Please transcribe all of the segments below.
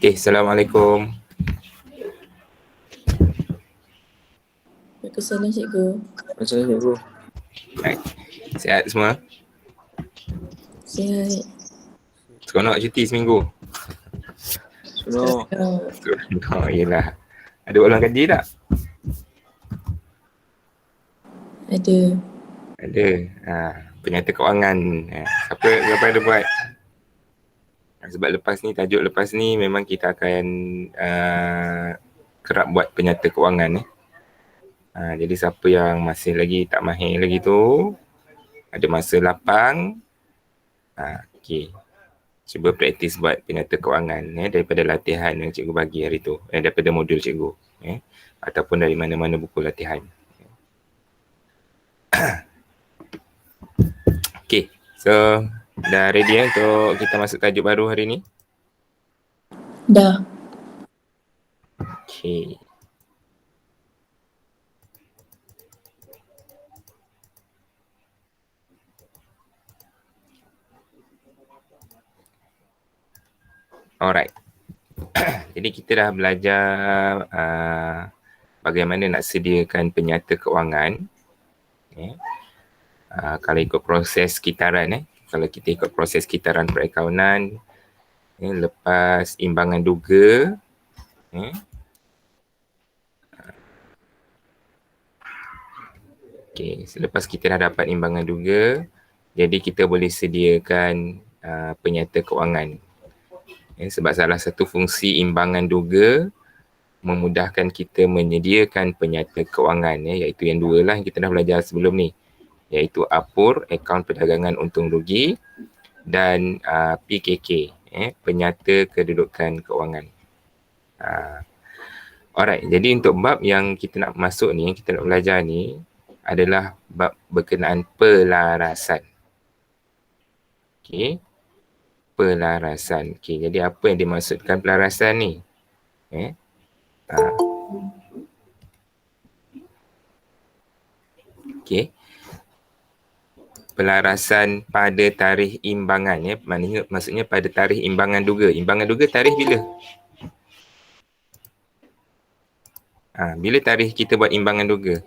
Okey, Assalamualaikum. Waalaikumsalam cikgu. Macam mana cikgu? Baik. Sihat semua? Sihat. Seronok cuti seminggu? Seronok. Seronok, yelah. Ada ulang kaji tak? Ada. Ada. Penyata kewangan. Siapa ada buat? Sebab tajuk lepas ni memang kita akan kerap buat penyata kewangan. Jadi siapa yang masih lagi tak mahir lagi tu, ada masa lapang, okey. Cuba praktis buat penyata kewangan daripada latihan yang cikgu bagi hari tu. Daripada modul cikgu. Ataupun dari mana-mana buku latihan. Okey, so dah ready untuk kita masuk tajuk baru hari ni? Dah. Okey. Alright. Jadi kita dah belajar bagaimana nak sediakan penyata kewangan. Kalau ikut proses kitaran, kalau kita ikut proses kitaran perakaunan, lepas imbangan duga, okey, selepas kita dah dapat imbangan duga, jadi kita boleh sediakan penyata kewangan. Sebab salah satu fungsi imbangan duga memudahkan kita menyediakan penyata kewangan, iaitu yang dua lah yang kita dah belajar sebelum ni, iaitu APUR, akaun perdagangan untung rugi, dan PKK, penyata kedudukan kewangan. Alright, jadi untuk bab yang kita nak masuk ni, yang kita nak belajar ni adalah bab berkenaan pelarasan. Okey. Pelarasan. Okey, jadi apa yang dimaksudkan pelarasan ni? Okey. Pelarasan pada tarikh imbangan, maksudnya pada tarikh imbangan duga. Imbangan duga tarikh bila? Bila tarikh kita buat imbangan duga?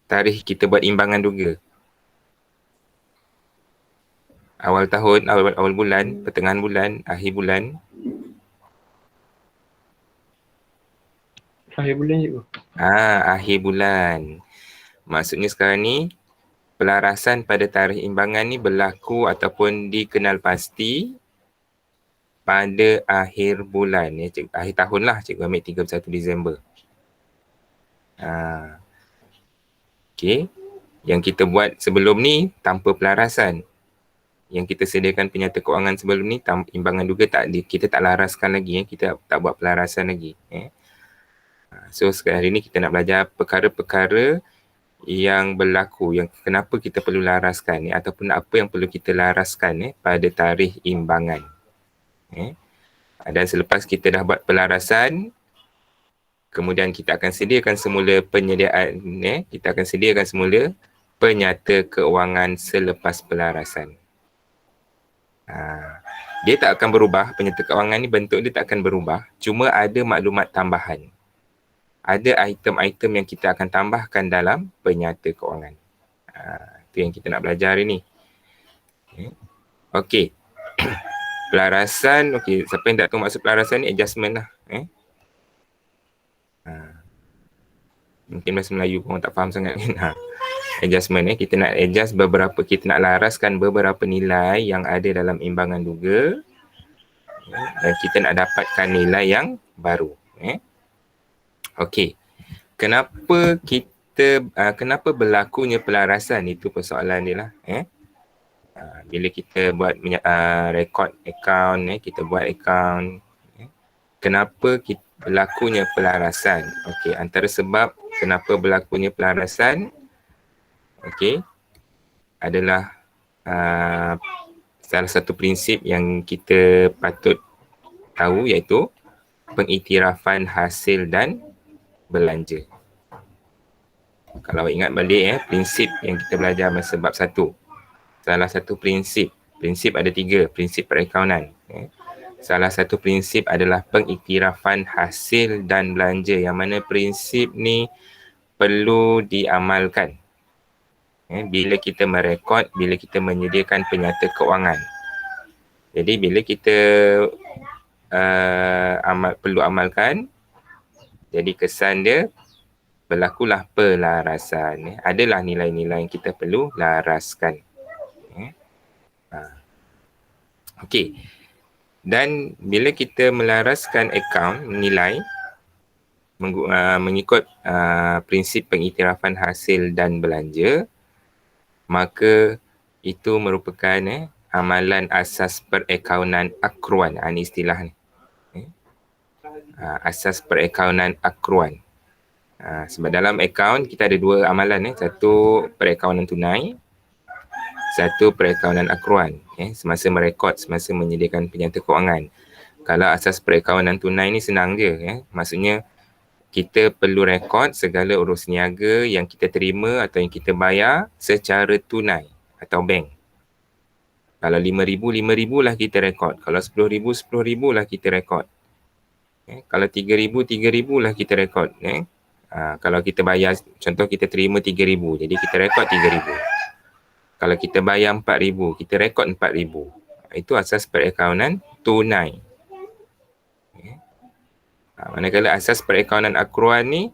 Tarikh kita buat imbangan duga. Awal tahun, awal bulan, pertengahan bulan, akhir bulan. Akhir bulan cikgu. Akhir bulan. Maksudnya sekarang ni pelarasan pada tarikh imbangan ni berlaku ataupun dikenal pasti pada akhir bulan, akhir tahun lah, cikgu ambil 31 Disember. Okey. Yang kita buat sebelum ni tanpa pelarasan. Yang kita sediakan penyata kewangan sebelum ni, imbangan duga kita tak laraskan lagi, kita tak buat pelarasan lagi. So sekarang hari ni kita nak belajar perkara-perkara yang berlaku, yang kenapa kita perlu laraskan ataupun apa yang perlu kita laraskan pada tarikh imbangan. Dan selepas kita dah buat pelarasan, kemudian kita akan sediakan semula penyediaan, kita akan sediakan semula penyata kewangan selepas pelarasan. Dia tak akan berubah, penyata kewangan ni bentuk dia tak akan berubah, cuma ada maklumat tambahan. Ada item-item yang kita akan tambahkan dalam penyata kewangan. Itu yang kita nak belajar hari ni. Okey. Pelarasan, okey, siapa yang tak tahu maksud pelarasan ni, adjustment lah. Mungkin bahasa Melayu pun tak faham sangat kan. Adjustment, kita nak adjust kita nak laraskan beberapa nilai yang ada dalam imbangan duga, dan kita nak dapatkan nilai yang baru. Okey. Kenapa berlakunya pelarasan, itu persoalan dia lah. Bila kita buat rekod akaun, kita buat akaun, kenapa berlakunya pelarasan? Okey, antara sebab kenapa berlakunya pelarasan, okey, adalah salah satu prinsip yang kita patut tahu, iaitu pengiktirafan hasil dan belanja. Kalau ingat balik prinsip yang kita belajar masa bab 1. salah satu prinsip. Prinsip ada 3, prinsip perakaunan. Salah satu prinsip adalah pengiktirafan hasil dan belanja, yang mana prinsip ni perlu diamalkan. Bila kita merekod, bila kita menyediakan penyata keuangan. Jadi bila kita perlu amalkan, jadi kesan dia berlakulah pelarasan. Adalah nilai-nilai yang kita perlu laraskan. Okey. Dan bila kita melaraskan akaun nilai mengikut prinsip pengiktirafan hasil dan belanja, maka itu merupakan amalan asas perakaunan akruan. Ini istilah ni. Asas perakaunan akruan. Sebab dalam akaun kita ada 2 amalan. Satu perakaunan tunai, satu perakaunan akruan. Semasa merekod, semasa menyediakan penyata keuangan. Kalau asas perakaunan tunai ni senang je. Maksudnya kita perlu rekod segala urus niaga yang kita terima atau yang kita bayar secara tunai atau bank. Kalau RM5,000, RM5,000 lah kita rekod. Kalau RM10,000, RM10,000 lah kita rekod. Kalau RM3,000, RM3,000 lah kita rekod. Kalau kita bayar, contoh kita terima RM3,000, jadi kita rekod RM3,000. Kalau kita bayar RM4,000, kita rekod RM4,000. Itu asas perakaunan tunai. Manakala asas perakaunan akruan ni,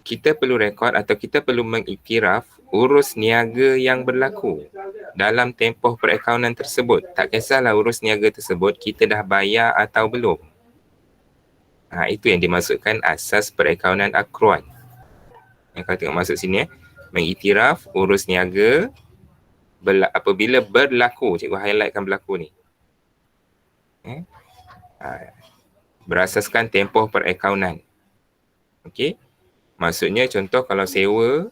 kita perlu rekod atau kita perlu mengiktiraf urus niaga yang berlaku dalam tempoh perakaunan tersebut. Tak kisahlah urus niaga tersebut kita dah bayar atau belum. Itu yang dimaksudkan asas perakaunan akruan. Kalau tengok masuk sini, mengiktiraf urus niaga apabila berlaku. Cikgu highlightkan berlaku ni. Berasaskan tempoh perakaunan. Okey. Maksudnya contoh kalau sewa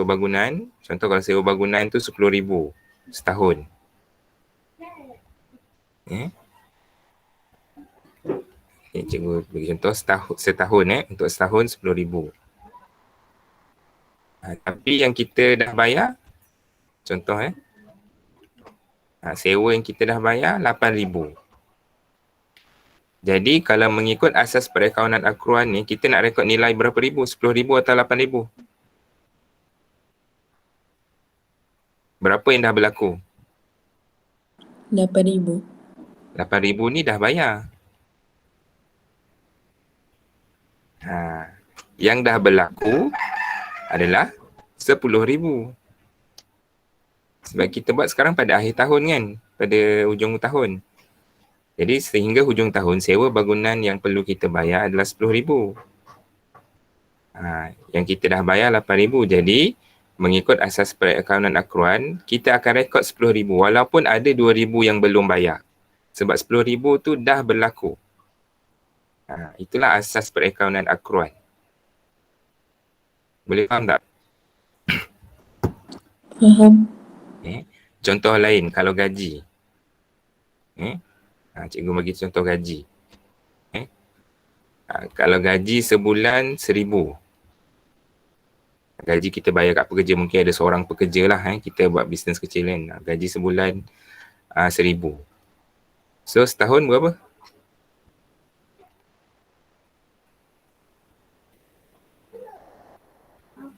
bangunan, contoh kalau sewa bangunan tu RM10,000 setahun. Cikgu bagi contoh setahun untuk setahun RM10,000. Tapi yang kita dah bayar, contoh sewa yang kita dah bayar RM8,000. Jadi kalau mengikut asas perakaunan akruan ni, kita nak rekod nilai berapa ribu? RM10,000 atau RM8,000? Berapa yang dah berlaku? RM8,000. RM8,000 ni dah bayar. Yang dah berlaku adalah RM10,000. Sebab kita buat sekarang pada akhir tahun kan, pada hujung tahun. Jadi sehingga hujung tahun, sewa bangunan yang perlu kita bayar adalah RM10,000. Yang kita dah bayar RM8,000. Jadi mengikut asas perakaunan akruan, kita akan rekod RM10,000 walaupun ada RM2,000 yang belum bayar. Sebab RM10,000 tu dah berlaku. Itulah asas perakaunan akruan. Boleh faham tak? Faham. Contoh lain, kalau gaji. Cikgu bagi contoh gaji. Kalau gaji sebulan RM1,000. Gaji kita bayar kat pekerja, mungkin ada seorang pekerja lah. Kita buat bisnes kecil kan. Gaji sebulan RM1,000. So setahun berapa?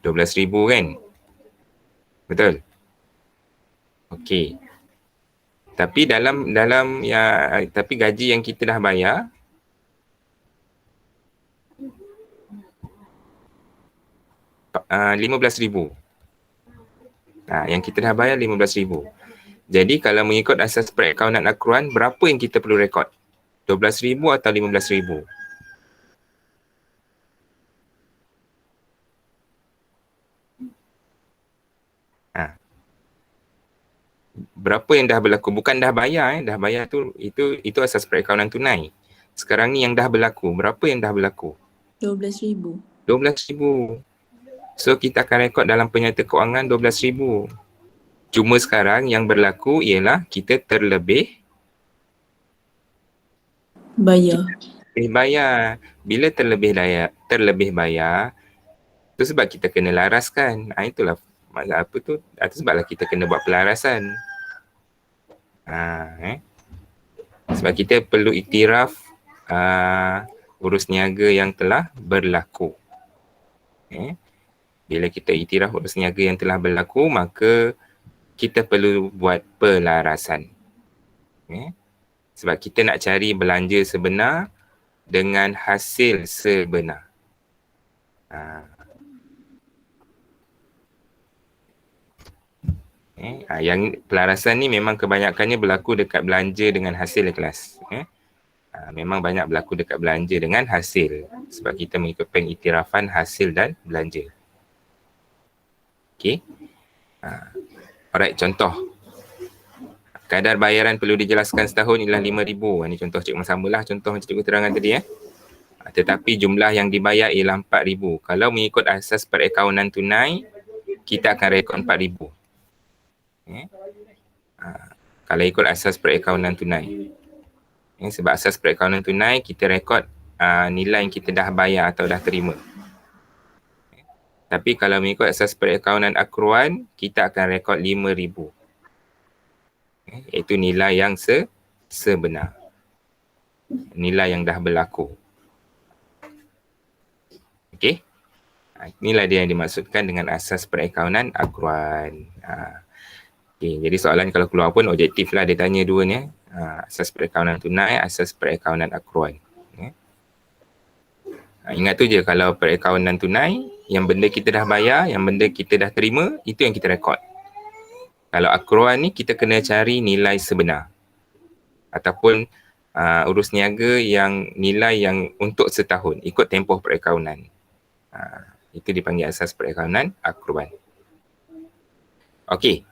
RM12,000 kan? Betul? Okey. Tapi tapi gaji yang kita dah bayar RM15,000. Yang kita dah bayar RM15,000. Jadi kalau mengikut asas perakaunan akruan, berapa yang kita perlu rekod? RM12,000 atau RM15,000? Berapa yang dah berlaku? Bukan dah bayar. Dah bayar tu, itu asas perakaunan tunai. Sekarang ni yang dah berlaku. Berapa yang dah berlaku? RM12,000. RM12,000. So kita akan rekod dalam penyata keuangan RM12,000. Cuma sekarang yang berlaku ialah kita terlebih bayar. Bila terlebih bayar, tu sebab kita kena laraskan. Itulah Maksud apa tu? Itu sebablah kita kena buat pelarasan. Sebab kita perlu iktiraf urus niaga yang telah berlaku. Bila kita iktiraf urus niaga yang telah berlaku, maka kita perlu buat pelarasan. Sebab kita nak cari belanja sebenar dengan hasil sebenar. Yang pelarasan ni memang kebanyakannya berlaku dekat belanja dengan hasil kelas. Memang banyak berlaku dekat belanja dengan hasil. Sebab kita mengikut pengiktirafan hasil dan belanja. Okay. Alright, contoh. Kadar bayaran perlu dijelaskan setahun ialah RM5,000. Ini contoh cikgu samalah contoh macam cikgu terangkan tadi. Tetapi jumlah yang dibayar ialah RM4,000. Kalau mengikut asas perakaunan tunai, kita akan rekod RM4,000. Kalau ikut asas perakaunan tunai. Sebab asas perakaunan tunai, kita rekod nilai yang kita dah bayar atau dah terima. Tapi kalau mengikut asas perakaunan akruan, kita akan rekod RM5,000. Iaitu nilai yang sebenar. Nilai yang dah berlaku. Okey? Inilah dia yang dimaksudkan dengan asas perakaunan akruan. Okay, jadi soalan kalau keluar pun objektif lah dia tanya dua ni. Asas perakaunan tunai, asas perakaunan akruan. Ingat tu je, kalau perakaunan tunai, yang benda kita dah bayar, yang benda kita dah terima, itu yang kita rekod. Kalau akruan ni kita kena cari nilai sebenar. Ataupun urus niaga yang nilai yang untuk setahun, ikut tempoh perakaunan. Itu dipanggil asas perakaunan akruan. Okey.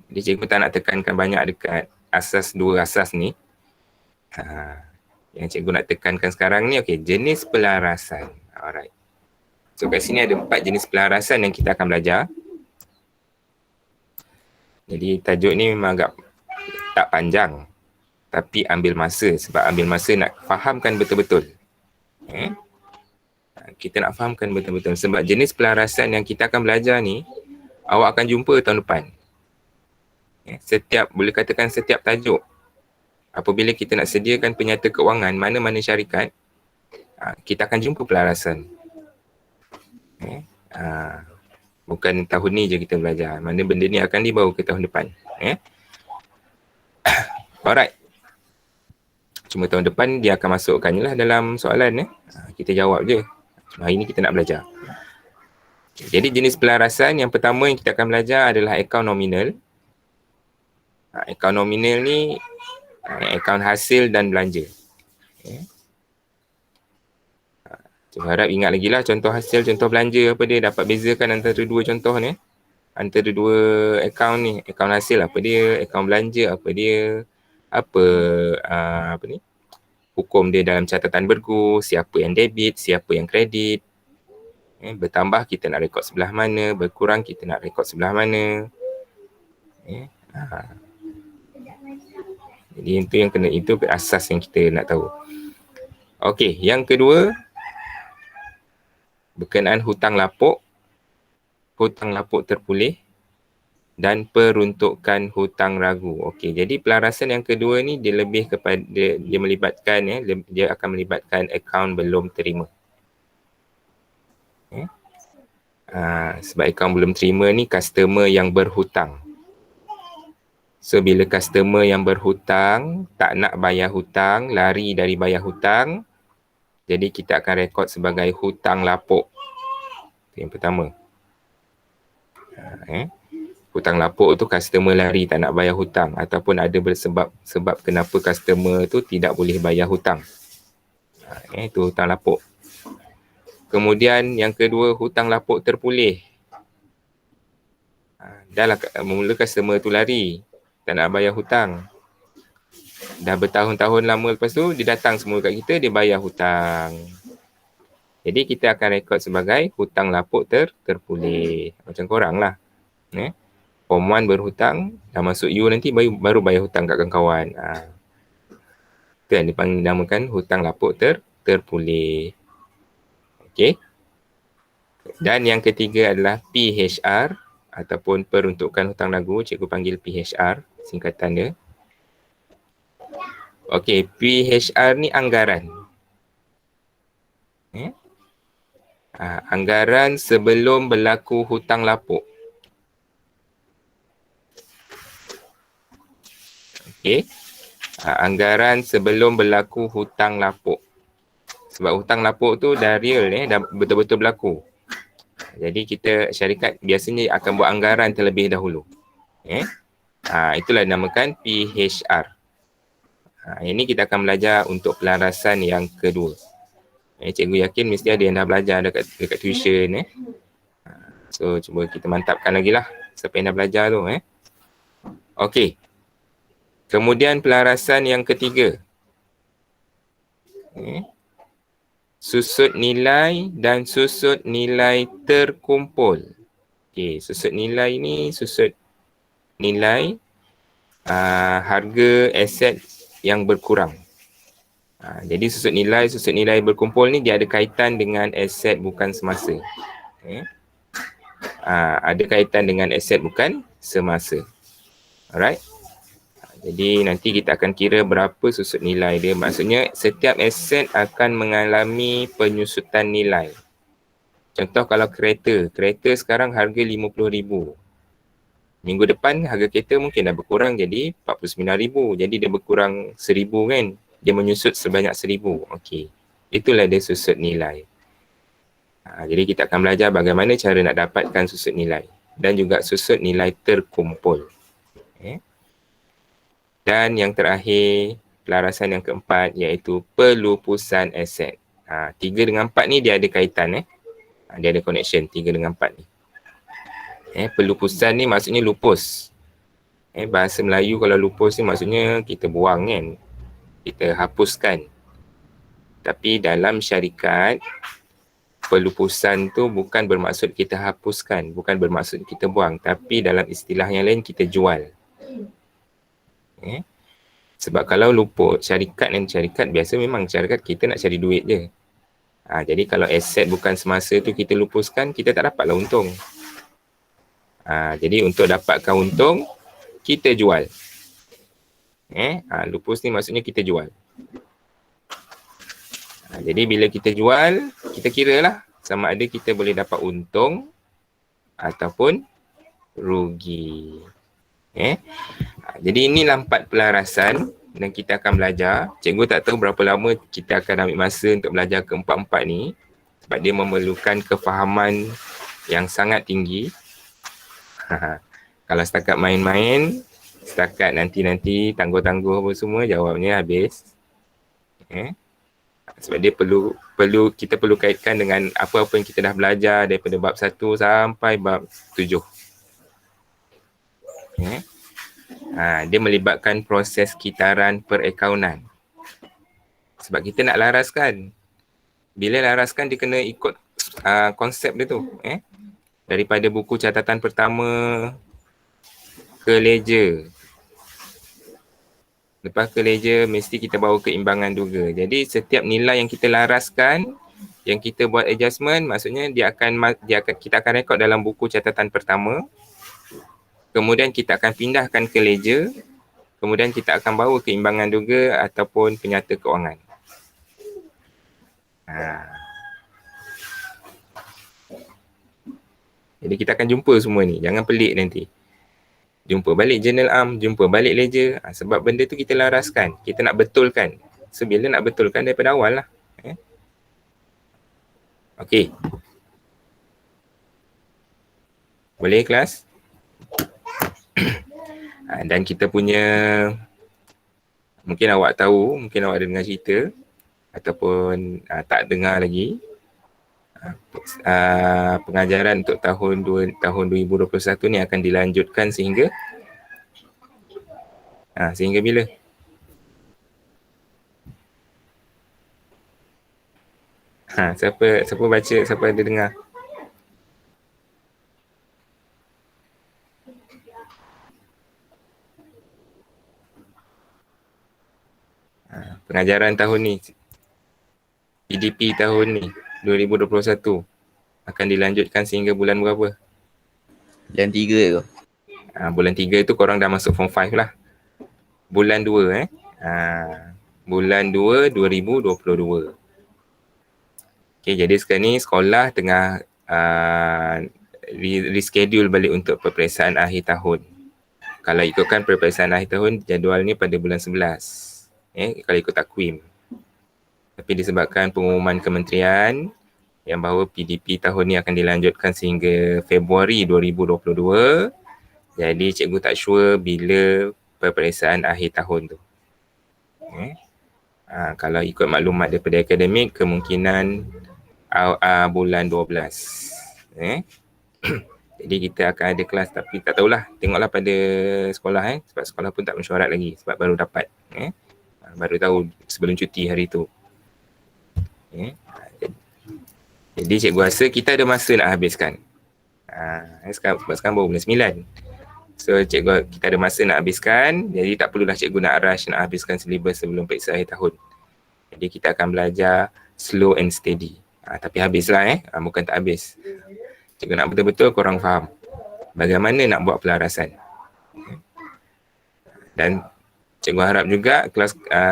Jadi cikgu tak nak tekankan banyak dekat dua asas ni. Yang cikgu nak tekankan sekarang ni, okey, jenis pelarasan. Alright. So kat sini ada 4 jenis pelarasan yang kita akan belajar. Jadi tajuk ni memang agak tak panjang. Tapi ambil masa, sebab ambil masa nak fahamkan betul-betul. Kita nak fahamkan betul-betul. Sebab jenis pelarasan yang kita akan belajar ni, awak akan jumpa tahun depan. Boleh katakan setiap tajuk. Apabila kita nak sediakan penyata keuangan mana-mana syarikat, kita akan jumpa pelarasan. Bukan tahun ni je kita belajar. Mana benda ni akan dibawa ke tahun depan. Alright. Cuma tahun depan dia akan masukkannya lah dalam soalan. Kita jawab je. Cuma hari ni kita nak belajar. Jadi jenis pelarasan yang pertama yang kita akan belajar adalah akaun nominal. Akaun nominal ni akaun hasil dan belanja. Cuma harap ingat lagi lah contoh hasil, contoh belanja apa dia, dapat bezakan antara dua contoh ni. Antara dua akaun ni, akaun hasil apa dia, akaun belanja apa dia, apa ni, hukum dia dalam catatan bergu, siapa yang debit, siapa yang kredit. Bertambah kita nak rekod sebelah mana, berkurang kita nak rekod sebelah mana. Jadi itu yang kena, itu asas yang kita nak tahu. Okey, yang kedua berkenaan hutang lapuk terpulih dan peruntukan hutang ragu. Okey, jadi pelarasan yang kedua ni dia lebih kepada dia melibatkan dia akan melibatkan akaun belum terima. Sebab akaun belum terima ni customer yang berhutang. So bila customer yang berhutang tak nak bayar hutang, lari dari bayar hutang, jadi kita akan rekod sebagai hutang lapuk. Itu yang pertama. Hutang lapuk tu customer lari tak nak bayar hutang ataupun ada sebab kenapa customer tu tidak boleh bayar hutang. Itu hutang lapuk. Kemudian yang kedua, hutang lapuk terpulih. Dah lah mula customer tu lari, tak nak bayar hutang. Dah bertahun-tahun lama lepas tu, dia datang semua kat kita, dia bayar hutang. Jadi kita akan rekod sebagai hutang lapuk terpulih. Macam korang lah. Form 1 berhutang, dah masuk U nanti baru bayar hutang kat kawan-kawan. Itu yang dinamakan hutang lapuk terpulih. Okey. Dan yang ketiga adalah PHR, ataupun peruntukan hutang lagu, cikgu panggil PHR, singkatan dia. Okey, PHR ni anggaran. Anggaran sebelum berlaku hutang lapuk. Okey. Anggaran sebelum berlaku hutang lapuk. Sebab hutang lapuk tu dah real, dah betul-betul berlaku. Jadi kita syarikat biasanya akan buat anggaran terlebih dahulu. Itulah dinamakan PHR. Ini kita akan belajar untuk pelarasan yang kedua. Cikgu yakin mesti ada yang dah belajar dekat tuition. So cuba kita mantapkan lagi lah siapa yang dah belajar tu. Okey. Kemudian pelarasan yang ketiga. Susut nilai dan susut nilai terkumpul. Okey, susut nilai ni susut nilai harga aset yang berkurang. Jadi susut nilai berkumpul ni dia ada kaitan dengan aset bukan semasa. Ada kaitan dengan aset bukan semasa. Alright. Jadi nanti kita akan kira berapa susut nilai dia. Maksudnya setiap aset akan mengalami penyusutan nilai. Contoh kalau kereta sekarang harga RM50,000. Minggu depan harga kereta mungkin dah berkurang jadi RM49,000. Jadi dia berkurang RM1,000 kan. Dia menyusut sebanyak RM1,000. Okey. Itulah dia susut nilai. Jadi kita akan belajar bagaimana cara nak dapatkan susut nilai. Dan juga susut nilai terkumpul. Dan yang terakhir, pelarasan yang keempat iaitu pelupusan aset. 3 dengan 4 ni dia ada kaitan. Dia ada connection 3 dengan 4 ni. Pelupusan ni maksudnya lupus. Bahasa Melayu kalau lupus ni maksudnya kita buang kan. Kita hapuskan. Tapi dalam syarikat, pelupusan tu bukan bermaksud kita hapuskan. Bukan bermaksud kita buang. Tapi dalam istilah yang lain kita jual. Sebab kalau luput syarikat biasa memang syarikat kita nak cari duit je. Jadi kalau aset bukan semasa tu kita lupuskan, kita tak dapatlah untung. Jadi untuk dapatkan untung, kita jual. Lupus ni maksudnya kita jual. Jadi bila kita jual, kita kira lah sama ada kita boleh dapat untung ataupun rugi. Jadi inilah 4 pelarasan dan kita akan belajar. Cikgu tak tahu berapa lama kita akan ambil masa untuk belajar keempat-empat ni. Sebab dia memerlukan kefahaman yang sangat tinggi. Kalau setakat main-main, setakat nanti-nanti tangguh-tangguh apa semua, jawabnya habis. Sebab dia kita perlu kaitkan dengan apa-apa yang kita dah belajar daripada bab 1 sampai bab 7. Dia melibatkan proses kitaran perakaunan. Sebab kita nak laraskan. Bila laraskan dia kena ikut konsep dia tu. Daripada buku catatan pertama ke ledger. Lepas ke ledger mesti kita bawa keimbangan juga. Jadi setiap nilai yang kita laraskan, yang kita buat adjustment, maksudnya kita akan rekod dalam buku catatan pertama. Kemudian kita akan pindahkan ke ledger. Kemudian kita akan bawa keimbangan juga ataupun penyata kewangan. Jadi kita akan jumpa semua ni. Jangan pelik nanti. Jumpa balik journal am, jumpa balik ledger. Sebab benda tu kita laraskan. Kita nak betulkan. So bila nak betulkan daripada awal lah. Okey. Boleh kelas? Dan kita punya, mungkin awak tahu, mungkin awak ada dengar cerita ataupun tak dengar lagi. Pengajaran untuk tahun 2021 ni akan dilanjutkan sehingga bila? Siapa baca, siapa ada dengar? Pengajaran tahun ni, PDP tahun ni 2021 akan dilanjutkan sehingga bulan berapa? Bulan 3 tu. Bulan 3 tu korang dah masuk form 5 lah. Bulan 2 bulan 2 2022. Okay, jadi sekarang ni sekolah tengah reschedule balik untuk peperiksaan akhir tahun. Kalau ikutkan peperiksaan akhir tahun, jadual ni pada bulan 11. Kalau ikut takwim. Tapi disebabkan pengumuman kementerian yang bahawa PDP tahun ni akan dilanjutkan sehingga Februari 2022. Jadi cikgu tak sure bila peperiksaan akhir tahun tu. Kalau ikut maklumat daripada akademik, kemungkinan bulan 12. Jadi kita akan ada kelas, tapi tak tahulah. Tengoklah pada sekolah sebab sekolah pun tak mesyuarat lagi sebab baru dapat. Baru tahu sebelum cuti hari tu. Jadi cikgu rasa kita ada masa nak habiskan. Sebab sekarang baru bulan 9. So kita ada masa nak habiskan. Jadi tak perlulah cikgu nak rush nak habiskan syllabus sebelum periksa akhir tahun. Jadi kita akan belajar slow and steady. Tapi habislah bukan tak habis. Cikgu nak betul-betul korang faham bagaimana nak buat pelarasan. Dan cikgu harap juga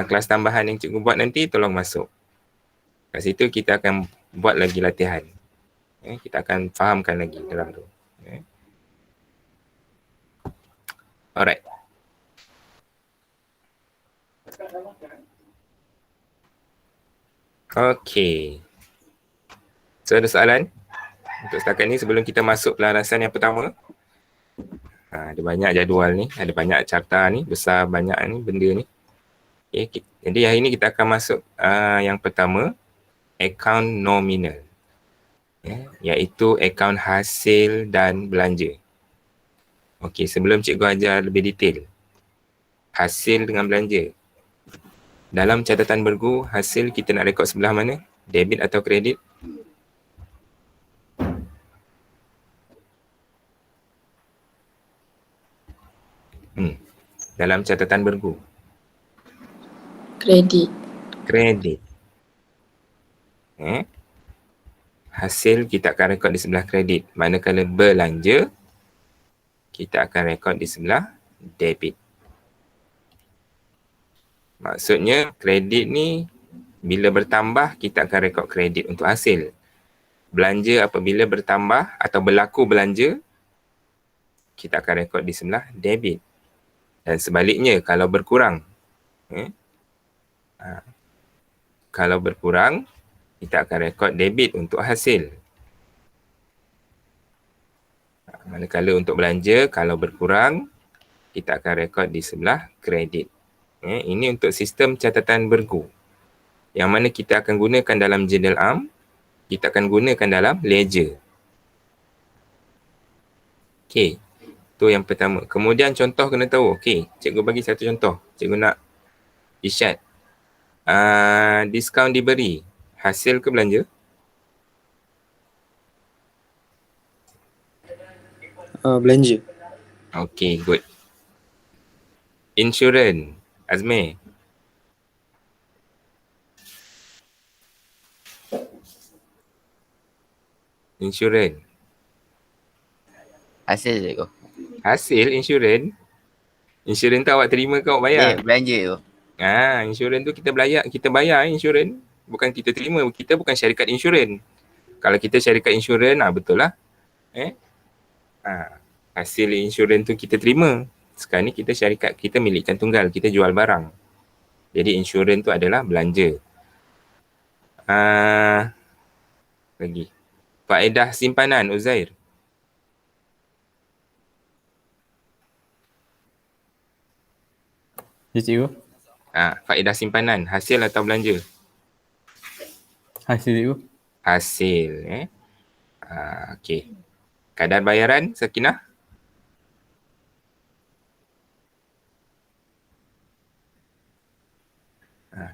kelas tambahan yang cikgu buat nanti tolong masuk. Kat situ kita akan buat lagi latihan. Kita akan fahamkan lagi dalam tu. Alright. Okay. So ada soalan? Untuk setakat ni sebelum kita masuk pelarasan yang pertama. Ada banyak jadual ni, ada banyak carta ni, besar banyak ni benda ni. Okay. Jadi hari ni kita akan masuk yang pertama, account nominal. Iaitu account hasil dan belanja. Okey, sebelum cikgu ajar lebih detail. Hasil dengan belanja. Dalam catatan bergu, hasil kita nak rekod sebelah mana? Debit atau kredit? Dalam catatan bergu. Kredit. Kredit. Hasil kita akan rekod di sebelah kredit. Manakala belanja, kita akan rekod di sebelah debit. Maksudnya kredit ni bila bertambah kita akan rekod kredit untuk hasil. Belanja apabila bertambah atau berlaku belanja, kita akan rekod di sebelah debit. Dan sebaliknya kalau berkurang. Kalau berkurang, kita akan rekod debit untuk hasil. Manakala untuk belanja, kalau berkurang, kita akan rekod di sebelah kredit. Ini untuk sistem catatan bergu. Yang mana kita akan gunakan dalam journal am, kita akan gunakan dalam ledger. Okey, tu yang pertama. Kemudian contoh kena tahu. Okey, cikgu bagi satu contoh. Cikgu nak isyad. Diskaun diberi. Hasil ke belanja? Belanja. Okay, good. Insurans. Azmi. Insurans. Hasil je kau. Hasil insurans. Insurans tu awak terima ke awak bayar? Belanja tu. Insurans tu kita bayar insurans. Bukan kita terima. Kita bukan syarikat insurans. Kalau kita syarikat insurans, betul lah. Hasil insurans tu kita terima. Sekarang ni kita syarikat, kita milikkan tunggal. Kita jual barang. Jadi insurans tu adalah belanja. Lagi. Faedah simpanan, Uzair. Ya cikgu. Faedah simpanan, hasil atau belanja? Hasil cikgu. Hasil. Okey. Kadar bayaran, Sakinah?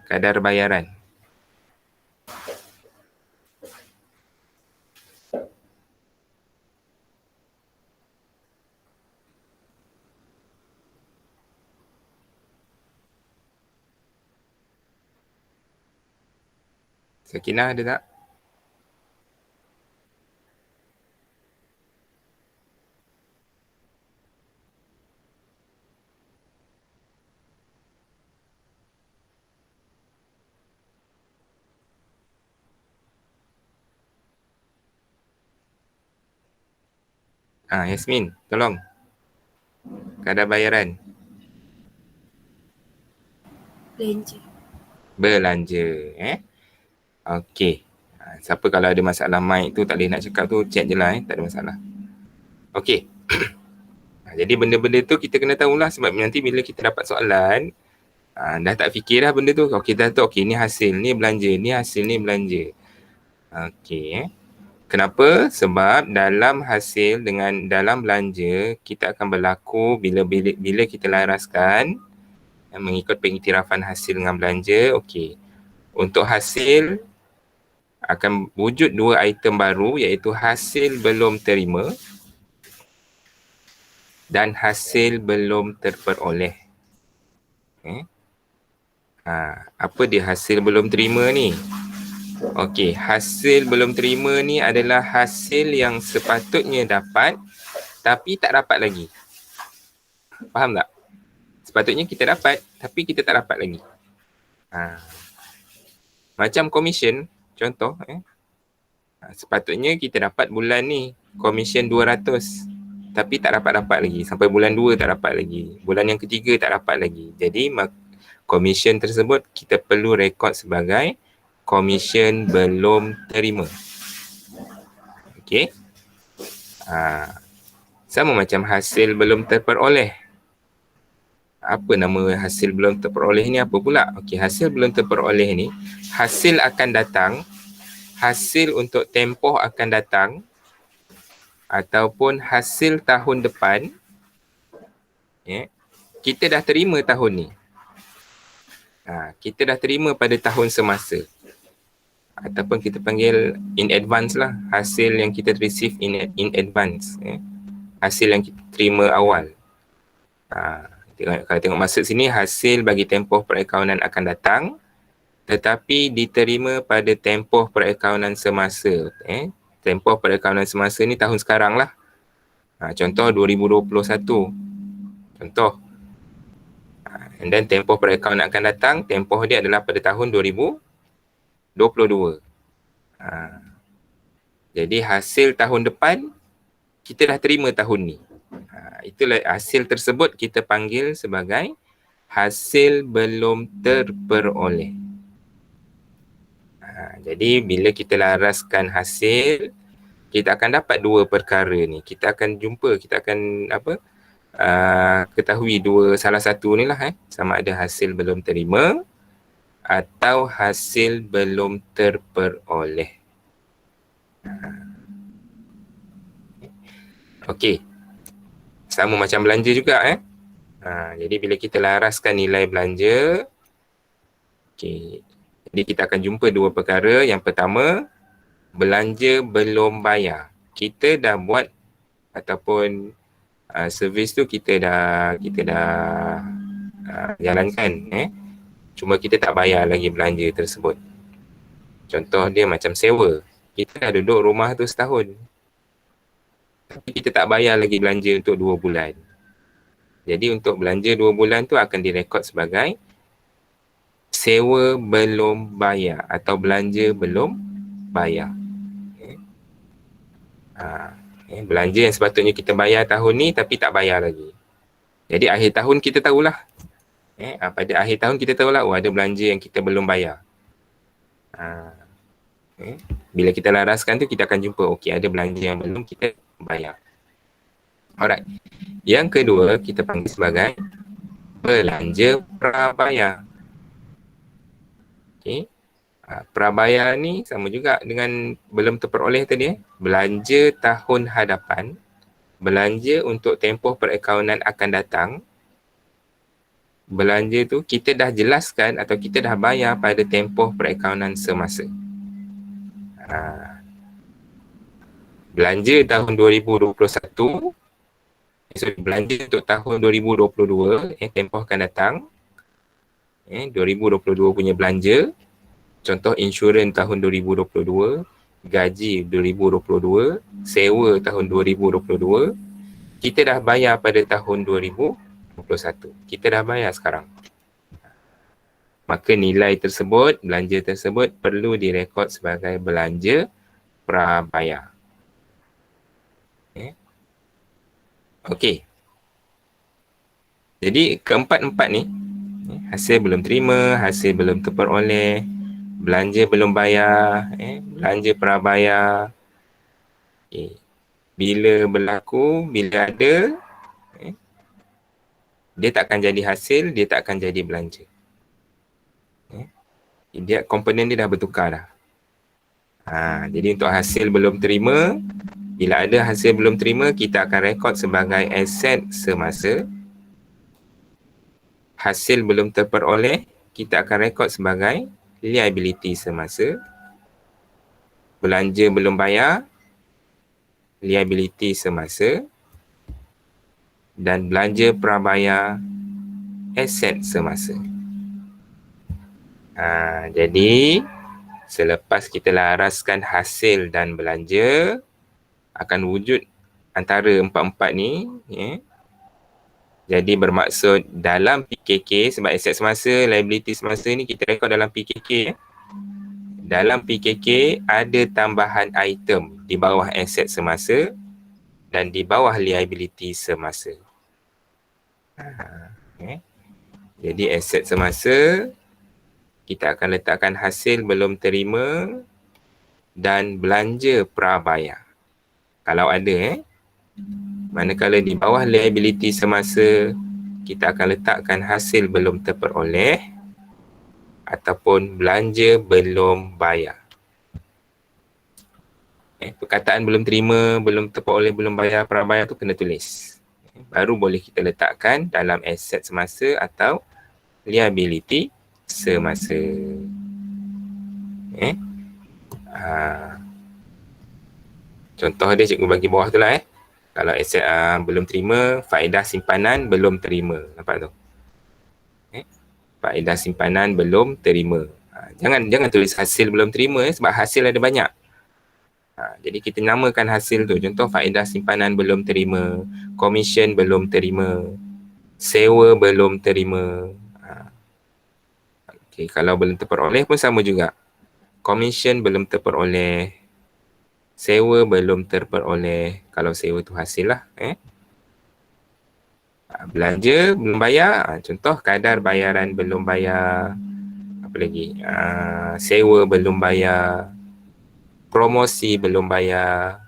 Kadar bayaran. Sakinah ada tak? Yasmin, tolong. Kadar bayaran. Belanja. Belanja. Okey. Siapa kalau ada masalah mic tu tak boleh nak cakap tu, chat je lah. Tak ada masalah. Okey. Jadi benda-benda tu kita kena tahulah sebab nanti bila kita dapat soalan, dah tak fikir dah benda tu. Kita tahu, okey ni hasil, ni belanja, ni hasil, ni belanja. Okey. Kenapa? Sebab dalam hasil dengan dalam belanja, kita akan berlaku bila kita laraskan mengikut pengiktirafan hasil dengan belanja. Okey. Untuk hasil akan wujud dua item baru iaitu hasil belum terima dan hasil belum terperoleh. Apa dia hasil belum terima ni? Okey, hasil belum terima ni adalah hasil yang sepatutnya dapat tapi tak dapat lagi. Faham tak? Sepatutnya kita dapat tapi kita tak dapat lagi. Macam commission, contoh. Sepatutnya kita dapat bulan ni commission 200 tapi tak dapat lagi. Sampai bulan 2 tak dapat lagi. Bulan yang ketiga tak dapat lagi. Jadi commission tersebut kita perlu rekod sebagai commission belum terima. Okey. Sama macam hasil belum terperoleh. Apa nama hasil belum terperoleh ni apa pula? Okey, hasil belum terperoleh ni, hasil akan datang, hasil untuk tempoh akan datang ataupun hasil tahun depan. Kita dah terima tahun ni. Kita dah terima pada tahun semasa. Ataupun kita panggil in advance lah, hasil yang kita receive in advance, hasil yang kita terima awal. Kalau tengok maksud sini, hasil bagi tempoh perakaunan akan datang tetapi diterima pada tempoh perakaunan semasa. Tempoh perakaunan semasa ni tahun sekarang lah. Contoh 2021. Contoh. And then tempoh perakaunan akan datang, tempoh dia adalah pada tahun 2022. Jadi hasil tahun depan kita dah terima tahun ni. Itulah hasil tersebut kita panggil sebagai hasil belum terperoleh. Jadi bila kita laraskan hasil, kita akan dapat dua perkara ni. Kita akan jumpa, kita akan ketahui salah satu ni lah, sama ada hasil belum terima atau hasil belum terperoleh. Okey. Sama macam belanja juga. Jadi bila kita laraskan nilai belanja, okey. Jadi kita akan jumpa dua perkara. Yang pertama, belanja belum bayar. Kita dah buat ataupun servis tu kita dah jalankan. Cuma kita tak bayar lagi belanja tersebut. Contoh dia macam sewa. Kita dah duduk rumah tu setahun. Tapi kita tak bayar lagi belanja untuk 2 bulan. Jadi untuk belanja 2 bulan tu akan direkod sebagai sewa belum bayar atau belanja belum bayar. Belanja yang sepatutnya kita bayar tahun ni tapi tak bayar lagi. Jadi akhir tahun kita tahulah. Pada akhir tahun kita tahulah, ada belanja yang kita belum bayar. Bila kita laraskan tu kita akan jumpa, okey ada belanja yang belum kita bayar. Alright. Yang kedua kita panggil sebagai belanja prabayar. Okey. Prabayar ni sama juga dengan belum terperoleh tadi. Belanja tahun hadapan, belanja untuk tempoh perakaunan akan datang. Belanja tu kita dah jelaskan atau kita dah bayar pada tempoh perakaunan semasa. Belanja tahun 2021, belanja untuk tahun 2022, tempoh akan datang. 2022 punya belanja, contoh insurans tahun 2022, gaji 2022, sewa tahun 2022, kita dah bayar pada tahun 2021. Kita dah bayar sekarang. Maka nilai tersebut, belanja tersebut perlu direkod sebagai belanja prabayar. Okey. Jadi keempat-empat ni, hasil belum terima, hasil belum terperoleh, belanja belum bayar, belanja prabayar. Okay. Bila berlaku, bila ada, dia tak akan jadi hasil, dia tak akan jadi belanja. Dia komponen dia dah bertukar dah. Jadi untuk hasil belum terima, bila ada hasil belum terima, kita akan rekod sebagai aset semasa. Hasil belum terperoleh, kita akan rekod sebagai liability semasa. Belanja belum bayar, liability semasa. Dan belanja prabayar, aset semasa. Jadi, selepas kita laraskan hasil dan belanja, akan wujud antara empat-empat ni. Jadi bermaksud dalam PKK, sebab aset semasa, liability semasa ni kita rekod dalam PKK. Dalam PKK ada tambahan item di bawah aset semasa dan di bawah liability semasa. Jadi aset semasa, kita akan letakkan hasil belum terima dan belanja prabayar. Kalau ada, manakala di bawah liability semasa, kita akan letakkan hasil belum terperoleh ataupun belanja belum bayar. Perkataan belum terima, belum terperoleh, belum bayar prabayar tu kena tulis. Baru boleh kita letakkan dalam aset semasa atau liability semasa. Contoh dia cikgu bagi bawah tu lah. Kalau aset belum terima, faedah simpanan belum terima. Nampak tu? Faedah simpanan belum terima. Jangan tulis hasil belum terima sebab hasil ada banyak. Jadi kita namakan hasil tu. Contoh faedah simpanan belum terima, komisen belum terima, sewa belum terima. Okay, kalau belum terperoleh pun sama juga. Komisen belum terperoleh, sewa belum terperoleh. Kalau sewa tu hasil lah. Belanja belum bayar. Contoh kadar bayaran belum bayar. Apa lagi? Sewa belum bayar. Promosi belum bayar.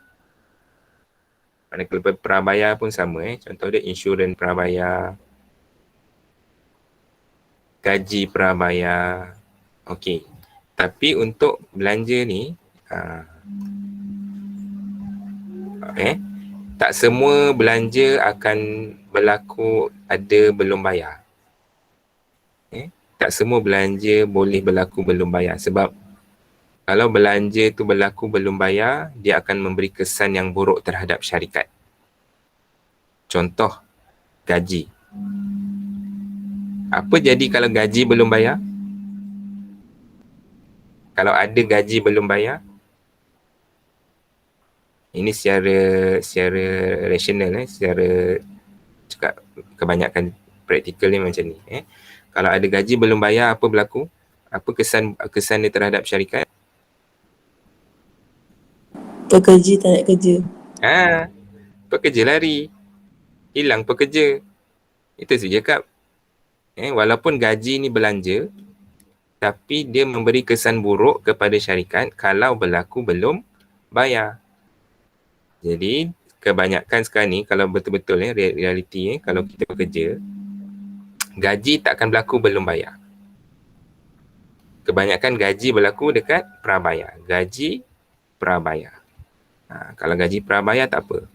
Manakala prabayar pun sama. Contoh dia insurans prabayar. Gaji prabayar. Okey. Tapi untuk belanja ni, tak semua belanja akan berlaku ada belum bayar. Tak semua belanja boleh berlaku belum bayar sebab kalau belanja tu berlaku belum bayar, dia akan memberi kesan yang buruk terhadap syarikat. Contoh, gaji. Apa jadi kalau gaji belum bayar? Kalau ada gaji belum bayar? Ini secara rasional, secara cakap kebanyakan praktikal ni macam ni. Kalau ada gaji belum bayar, apa berlaku? Apa kesan dia terhadap syarikat? Pekerja tak nak kerja. Pekerja lari. Hilang pekerja. Itu saja cakap. Walaupun gaji ni belanja, tapi dia memberi kesan buruk kepada syarikat kalau berlaku belum bayar. Jadi, kebanyakan sekarang ni kalau betul-betul realiti kalau kita bekerja, gaji tak akan berlaku belum bayar. Kebanyakan gaji berlaku dekat prabayar. Gaji prabayar. Kalau gaji prabayar tak apa.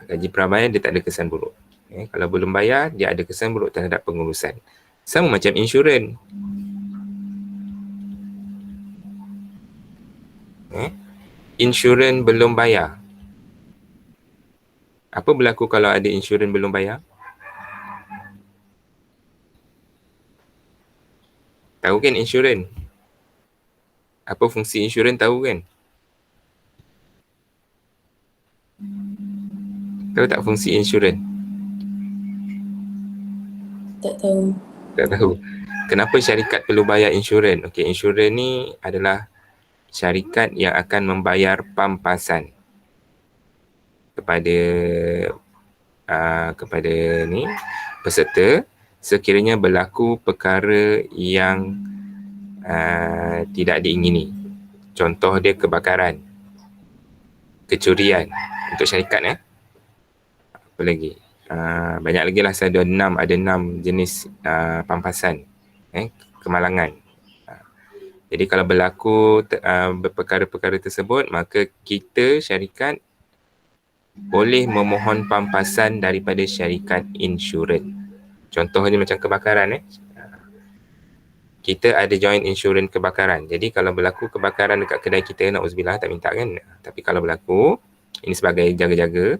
Gaji prabayar dia tak ada kesan buruk. Kalau belum bayar, dia ada kesan buruk terhadap pengurusan. Sama macam insurans. Insurans belum bayar. Apa berlaku kalau ada insurans belum bayar? Tahu kan insurans? Apa fungsi insurans tahu kan? Tahu tak fungsi insurans? Tak tahu. Tak tahu. Kenapa syarikat perlu bayar insurans? Okey, insurans ni adalah syarikat yang akan membayar pampasan. kepada ni peserta sekiranya berlaku perkara yang tidak diingini. Contoh dia kebakaran, kecurian untuk syarikat. Apa lagi? Banyak lagi lah, saya ada 6 jenis pampasan, kemalangan. Jadi kalau berlaku perkara-perkara tersebut, maka kita syarikat boleh memohon pampasan daripada syarikat insurans. Contohnya macam kebakaran. Kita ada joint insurance kebakaran. Jadi kalau berlaku kebakaran dekat kedai kita, na'udzubillah, tak minta kan. Tapi kalau berlaku, ini sebagai jaga-jaga.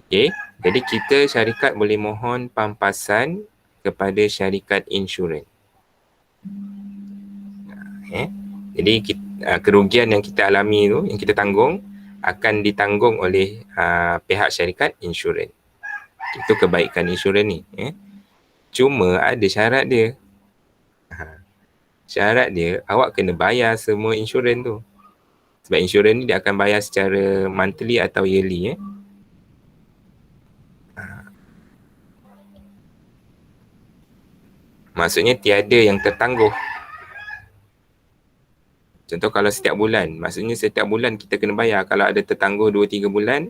Okay. Jadi kita syarikat boleh mohon pampasan kepada syarikat insurans. Jadi kerugian yang kita alami tu, yang kita tanggung, akan ditanggung oleh pihak syarikat insurans. Itu kebaikan insurans ni. Cuma ada syarat dia. Syarat dia, awak kena bayar semua insurans tu. Sebab insurans ni dia akan bayar secara monthly atau yearly. Maksudnya tiada yang tertangguh. Contoh kalau setiap bulan, maksudnya setiap bulan kita kena bayar. Kalau ada tertangguh 2-3 bulan,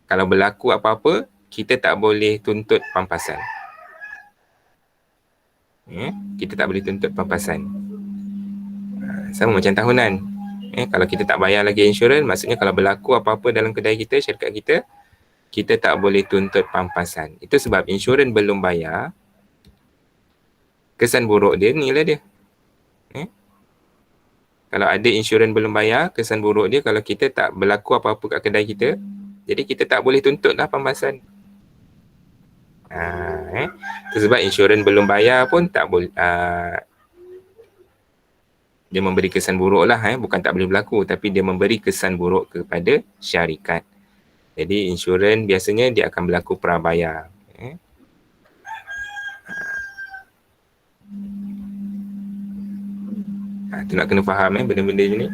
kalau berlaku apa-apa, kita tak boleh tuntut pampasan. Kita tak boleh tuntut pampasan. Sama macam tahunan. Kalau kita tak bayar lagi insurans, maksudnya kalau berlaku apa-apa dalam kedai kita, syarikat kita, kita tak boleh tuntut pampasan. Itu sebab insurans belum bayar, kesan buruk dia ni lah dia. Kalau ada insurans belum bayar, kesan buruk dia kalau kita tak berlaku apa-apa kat kedai kita, jadi kita tak boleh tuntut lah pampasan. Itu sebab insurans belum bayar pun tak boleh, dia memberi kesan buruk lah, bukan tak boleh berlaku, tapi dia memberi kesan buruk kepada syarikat. Jadi insurans biasanya dia akan berlaku prabayar. Tu nak kena faham benda-benda ni.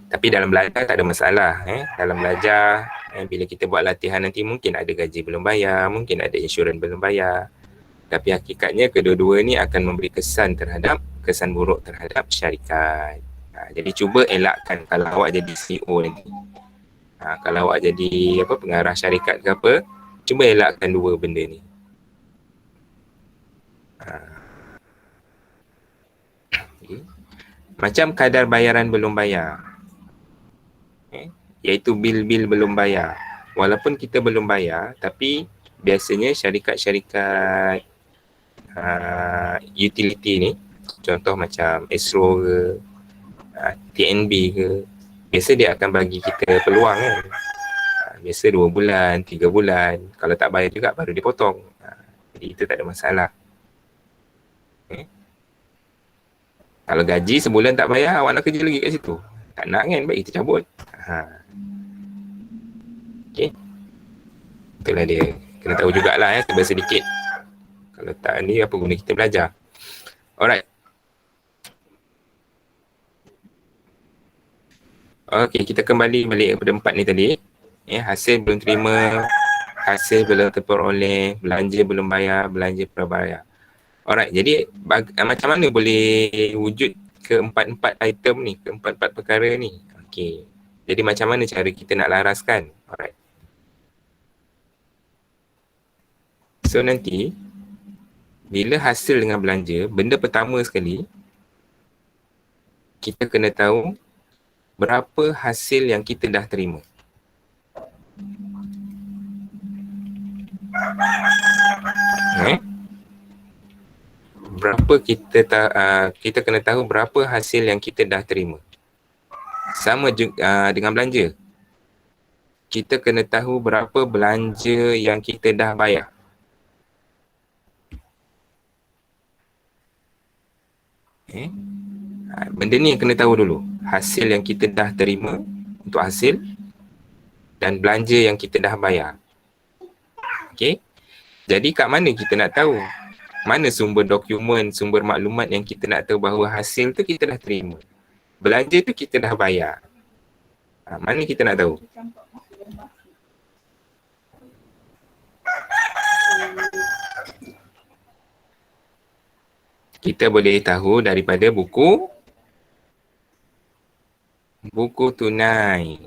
Tapi dalam belajar tak ada masalah. Dalam belajar, bila kita buat latihan nanti mungkin ada gaji belum bayar, mungkin ada insurans belum bayar. Tapi hakikatnya kedua-dua ni akan memberi kesan buruk terhadap syarikat. Jadi cuba elakkan kalau awak jadi CEO nanti. Kalau awak jadi pengarah syarikat ke apa, cuba elakkan dua benda ni. Macam kadar bayaran belum bayar, iaitu bil-bil belum bayar. Walaupun kita belum bayar, tapi biasanya syarikat-syarikat utility ni, contoh macam Esro ke, TNB ke, biasa dia akan bagi kita peluang biasa 2 bulan, 3 bulan. Kalau tak bayar juga baru dipotong. Jadi itu tak ada masalah. Kalau gaji sebulan tak bayar, awak nak kerja lagi kat situ? Tak nak kan? Baik kita cabut. Okay. Itulah dia. Kena tahu jugalah sebab sedikit. Kalau tak ni apa guna kita belajar. Alright. Okay, kita kembali balik kepada 4 ni tadi. Hasil belum terima, hasil belum terperoleh, belanja belum bayar, belanja prabayar. Alright, jadi macam mana boleh wujud ke-4 item ni, ke-4 perkara ni? Okey. Jadi macam mana cara kita nak laraskan? Alright. So nanti bila hasil dengan belanja, benda pertama sekali kita kena tahu berapa hasil yang kita dah terima. Berapa kita kena tahu berapa hasil yang kita dah terima. Sama juga dengan belanja. Kita kena tahu berapa belanja yang kita dah bayar. Benda ni yang kena tahu dulu. Hasil yang kita dah terima untuk hasil dan belanja yang kita dah bayar. Okey. Jadi kat mana kita nak tahu? Mana sumber dokumen, sumber maklumat yang kita nak tahu bahawa hasil tu kita dah terima. Belanja tu kita dah bayar. Mana kita nak tahu? Kita boleh tahu daripada buku tunai.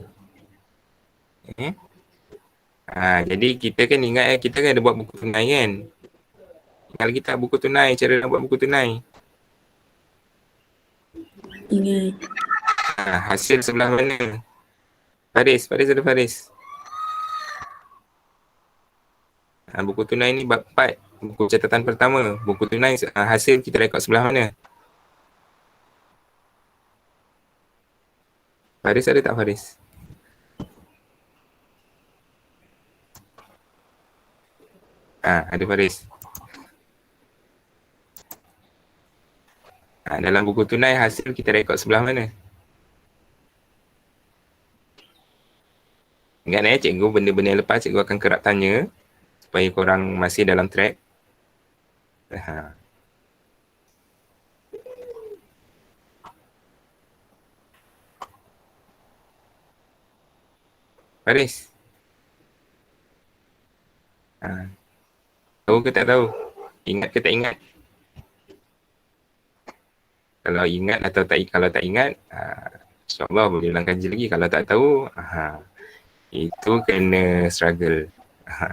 Jadi kita kan ingat kita kan ada buat buku tunai kan? Ingat lagi tak buku tunai, cara nak buat buku tunai? Ingat. Hasil sebelah mana? Faris ada Faris. Buku tunai ni bab 4, buku catatan pertama. Buku tunai hasil kita rekod sebelah mana? Faris ada tak Faris? Ada Faris. Dalam buku tunai hasil kita rekod sebelah mana? Ingat cikgu, benda-benda yang lepas cikgu akan kerap tanya supaya korang masih dalam track. Faris. Tahu ke tak tahu? Ingat ke tak ingat? Kalau ingat atau kalau tak ingat, insyaAllah boleh ulang kaji lagi. Kalau tak tahu, itu kena struggle.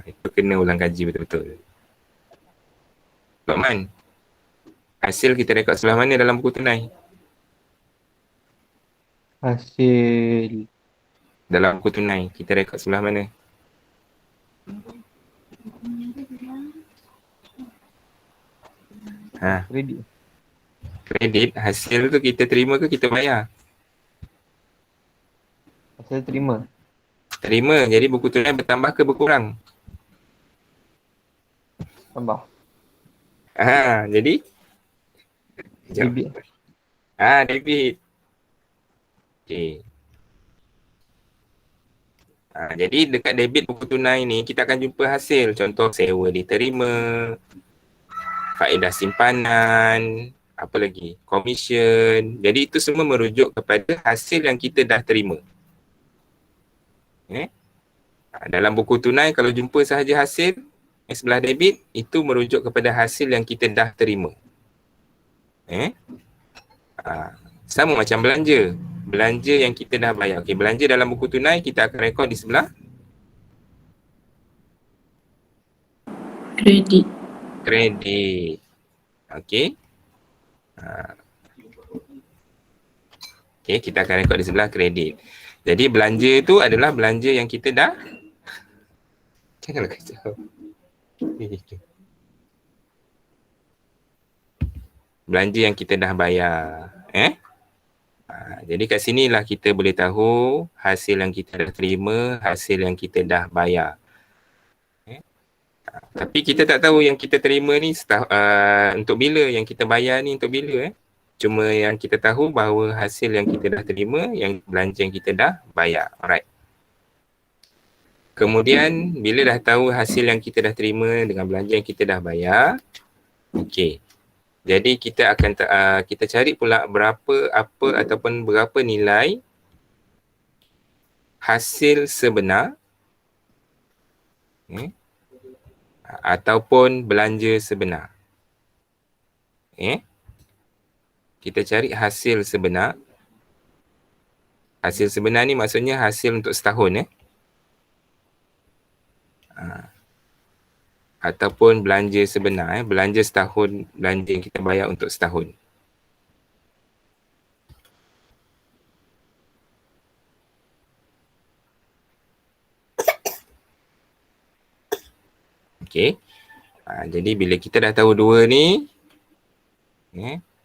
Itu kena ulang kaji betul-betul. Lokman, hasil kita rekod sebelah mana dalam buku tunai? Hasil Dalam buku tunai, kita rekod sebelah mana? kredit. Kredit, hasil tu kita terima ke kita bayar? Hasil terima. Terima, jadi buku tunai bertambah ke berkurang? Tambah. Jadi? Debit. Debit. Okay. Jadi dekat debit buku tunai ni kita akan jumpa hasil. Contoh sewa diterima, faedah simpanan, apa lagi? Komisen. Jadi itu semua merujuk kepada hasil yang kita dah terima. Dalam buku tunai kalau jumpa sahaja hasil yang sebelah debit, itu merujuk kepada hasil yang kita dah terima. Sama macam belanja. Belanja yang kita dah bayar. Okey, belanja dalam buku tunai kita akan rekod di sebelah Kredit. Okey. Okey, kita akan rekod di sebelah kredit. Jadi belanja itu adalah belanja yang kita dah janganlah kacau. Belanja yang kita dah bayar. Jadi kat sinilah kita boleh tahu hasil yang kita dah terima, hasil yang kita dah bayar. Tapi kita tak tahu yang kita terima ni untuk bila, yang kita bayar ni untuk bila. Cuma yang kita tahu bahawa hasil yang kita dah terima, yang belanja yang kita dah bayar. Alright. Kemudian bila dah tahu hasil yang kita dah terima dengan belanja yang kita dah bayar, okey. Jadi kita akan kita cari pula apa ataupun berapa nilai hasil sebenar ataupun belanja sebenar. Kita cari hasil sebenar. Hasil sebenar ni maksudnya hasil untuk setahun. Ataupun belanja sebenar. Belanja setahun, belanja yang kita bayar untuk setahun. Okey. Jadi bila kita dah tahu dua ni,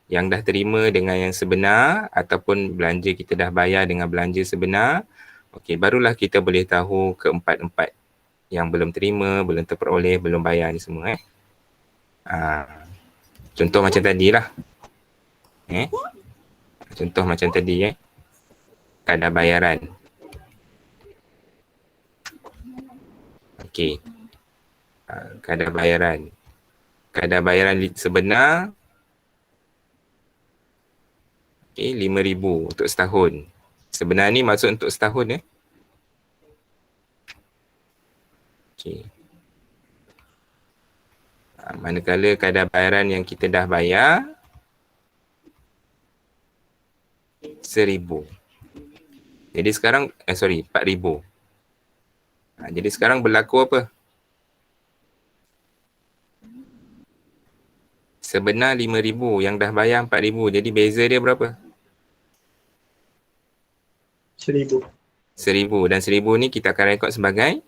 yang dah terima dengan yang sebenar ataupun belanja kita dah bayar dengan belanja sebenar, okey, barulah kita boleh tahu keempat-empat yang belum terima, belum terperoleh, belum bayar ni semua. Contoh macam tadi lah. Contoh macam tadi kadar bayaran. Okey. Kadar bayaran. Kadar bayaran sebenar RM5,000 untuk setahun. Sebenar ni maksud untuk setahun ya. Okey. Manakala kadar bayaran yang kita dah bayar RM1,000. Jadi sekarang, 4,000. Jadi sekarang berlaku apa? Sebenar RM5,000, yang dah bayar RM4,000. Jadi beza dia berapa? RM1,000. Dan RM1,000 ni kita akan rekod sebagai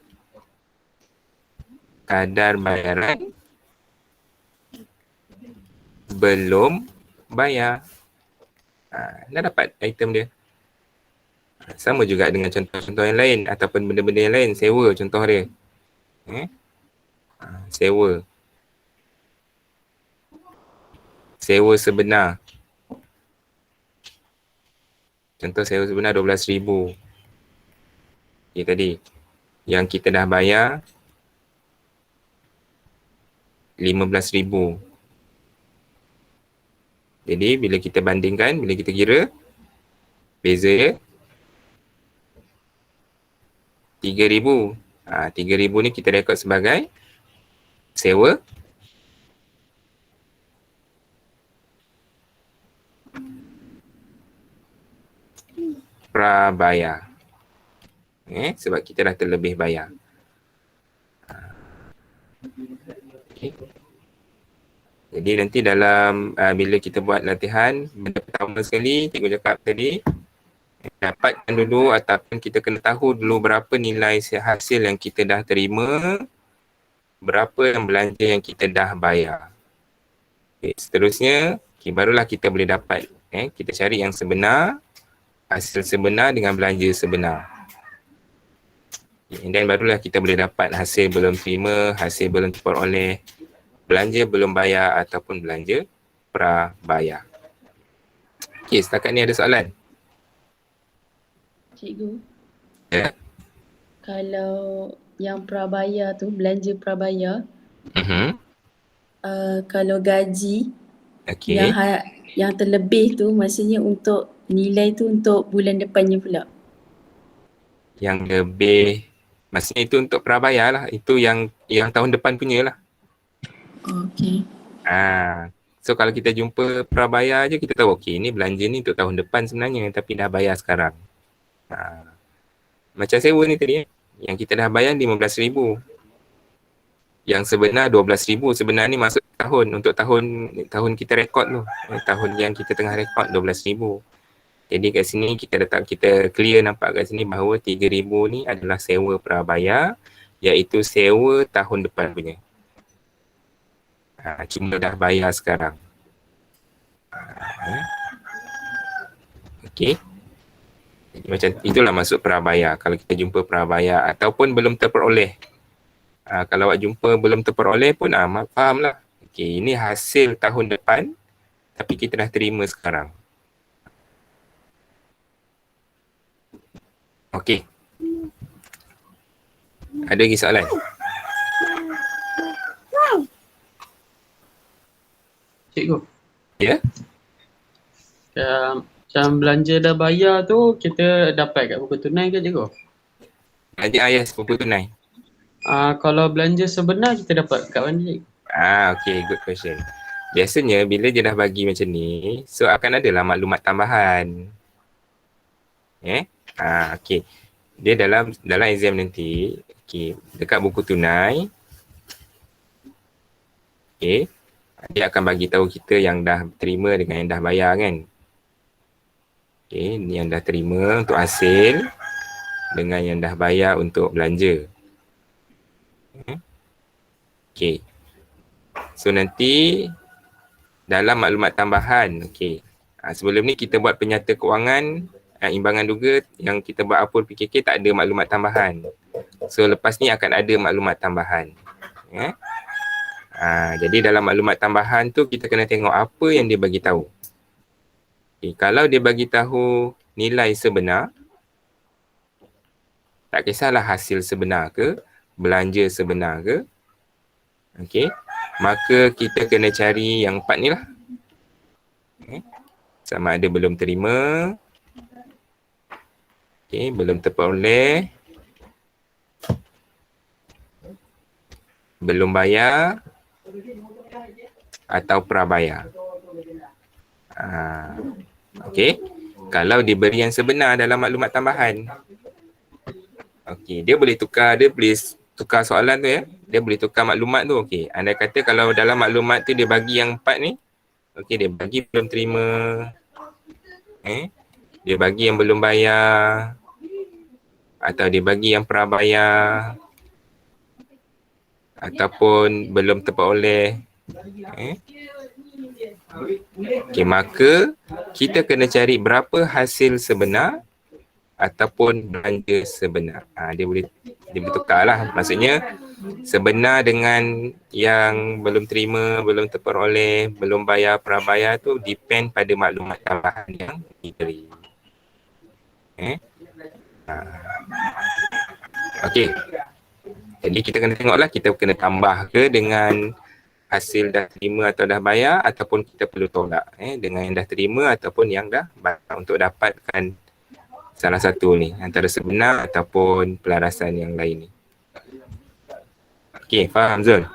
kadar bayaran belum bayar. Dah dapat item dia. Sama juga dengan contoh-contoh yang lain ataupun benda-benda yang lain. Sewa contoh dia. Sewa. Sewa sebenar. Contoh sewa sebenar RM12,000. Okay, tadi. Yang kita dah bayar RM15,000. Jadi bila kita bandingkan, bila kita kira, beza dia RM3,000. RM3,000 ni kita rekod sebagai sewa prabayar. Sebab kita dah terlebih bayar. Okay. Jadi nanti dalam bila kita buat latihan, benda pertama sekali cikgu cakap tadi, dapatkan dulu ataupun kita kena tahu dulu berapa nilai hasil yang kita dah terima, berapa yang belanja yang kita dah bayar. Okay, seterusnya, barulah kita boleh dapat. Kita cari yang sebenar, hasil sebenar dengan belanja sebenar. Dan barulah kita boleh dapat hasil belum terima, hasil belum terperoleh, belanja belum bayar ataupun belanja prabayar. Okey, setakat ni ada soalan? Cikgu, Ya. kalau yang prabayar tu, belanja prabayar, Mhm. kalau gaji Okey. yang terlebih tu maksudnya untuk nilai tu untuk bulan depannya pula. Yang lebih, maksudnya itu untuk prabayar lah. Itu yang tahun depan punya lah. Okey. So kalau kita jumpa prabayar je, kita tahu okey ni belanja ni untuk tahun depan sebenarnya tapi dah bayar sekarang. Macam sewa ni tadi yang kita dah bayar RM15,000. Yang sebenar RM12,000. Sebenar ni masuk tahun, untuk tahun kita rekod tu. Tahun yang kita tengah rekod RM12,000. Jadi kat sini kita clear nampak kat sini bahawa RM3,000 ni adalah sewa prabayar, iaitu sewa tahun depan punya. Cuma dah bayar sekarang. Okey. Jadi macam itulah masuk prabayar. Kalau kita jumpa prabayar ataupun belum terperoleh. Kalau awak jumpa belum terperoleh pun fahamlah. Okey, ini hasil tahun depan tapi kita dah terima sekarang. Okey. Ada lagi soalan? Cikgu. Ya? Macam belanja dah bayar tu kita dapat kat buku tunai ke cikgu? Belanja yes, buku tunai. Kalau belanja sebenar kita dapat kat mana cikgu? Okay, good question. Biasanya bila dia dah bagi macam ni, so akan adalah maklumat tambahan. Okay. Dia dalam exam nanti, okay, dekat buku tunai, okay, dia akan bagi tahu kita yang dah terima dengan yang dah bayar kan. Okay, ni yang dah terima untuk hasil dengan yang dah bayar untuk belanja. Okay. So nanti dalam maklumat tambahan, okay, sebelum ni kita buat penyata kewangan, imbangan duga yang kita buat apur PKK tak ada maklumat tambahan. So lepas ni akan ada maklumat tambahan. Jadi dalam maklumat tambahan tu kita kena tengok apa yang dia bagi tahu. Okay, kalau dia bagi tahu nilai sebenar, tak kisahlah hasil sebenar ke, belanja sebenar ke, okay, maka kita kena cari yang 4 ni lah. Sama ada belum terima, Okey, belum terperoleh. Belum bayar atau prabayar. Okey. Kalau diberi yang sebenar dalam maklumat tambahan. Okey, dia boleh tukar soalan tu ya. Dia boleh tukar maklumat tu. Okey, andai kata kalau dalam maklumat tu dia bagi yang 4 ni. Okey, dia bagi belum terima. Dia bagi yang belum bayar. Atau dia bagi yang prabayar. Ataupun belum terperoleh. Okey, maka kita kena cari berapa hasil sebenar ataupun belanja sebenar. Dia boleh tukar lah. Maksudnya sebenar dengan yang belum terima, belum terperoleh, belum bayar, prabayar tu depend pada maklumat tambahan yang diberi. Okey. Jadi kita kena tengoklah kita kena tambah ke dengan hasil dah terima atau dah bayar ataupun kita perlu tolak dengan yang dah terima ataupun yang dah bayar untuk dapatkan salah satu ni antara sebenar ataupun pelarasan yang lain ni. Okey, faham Zul?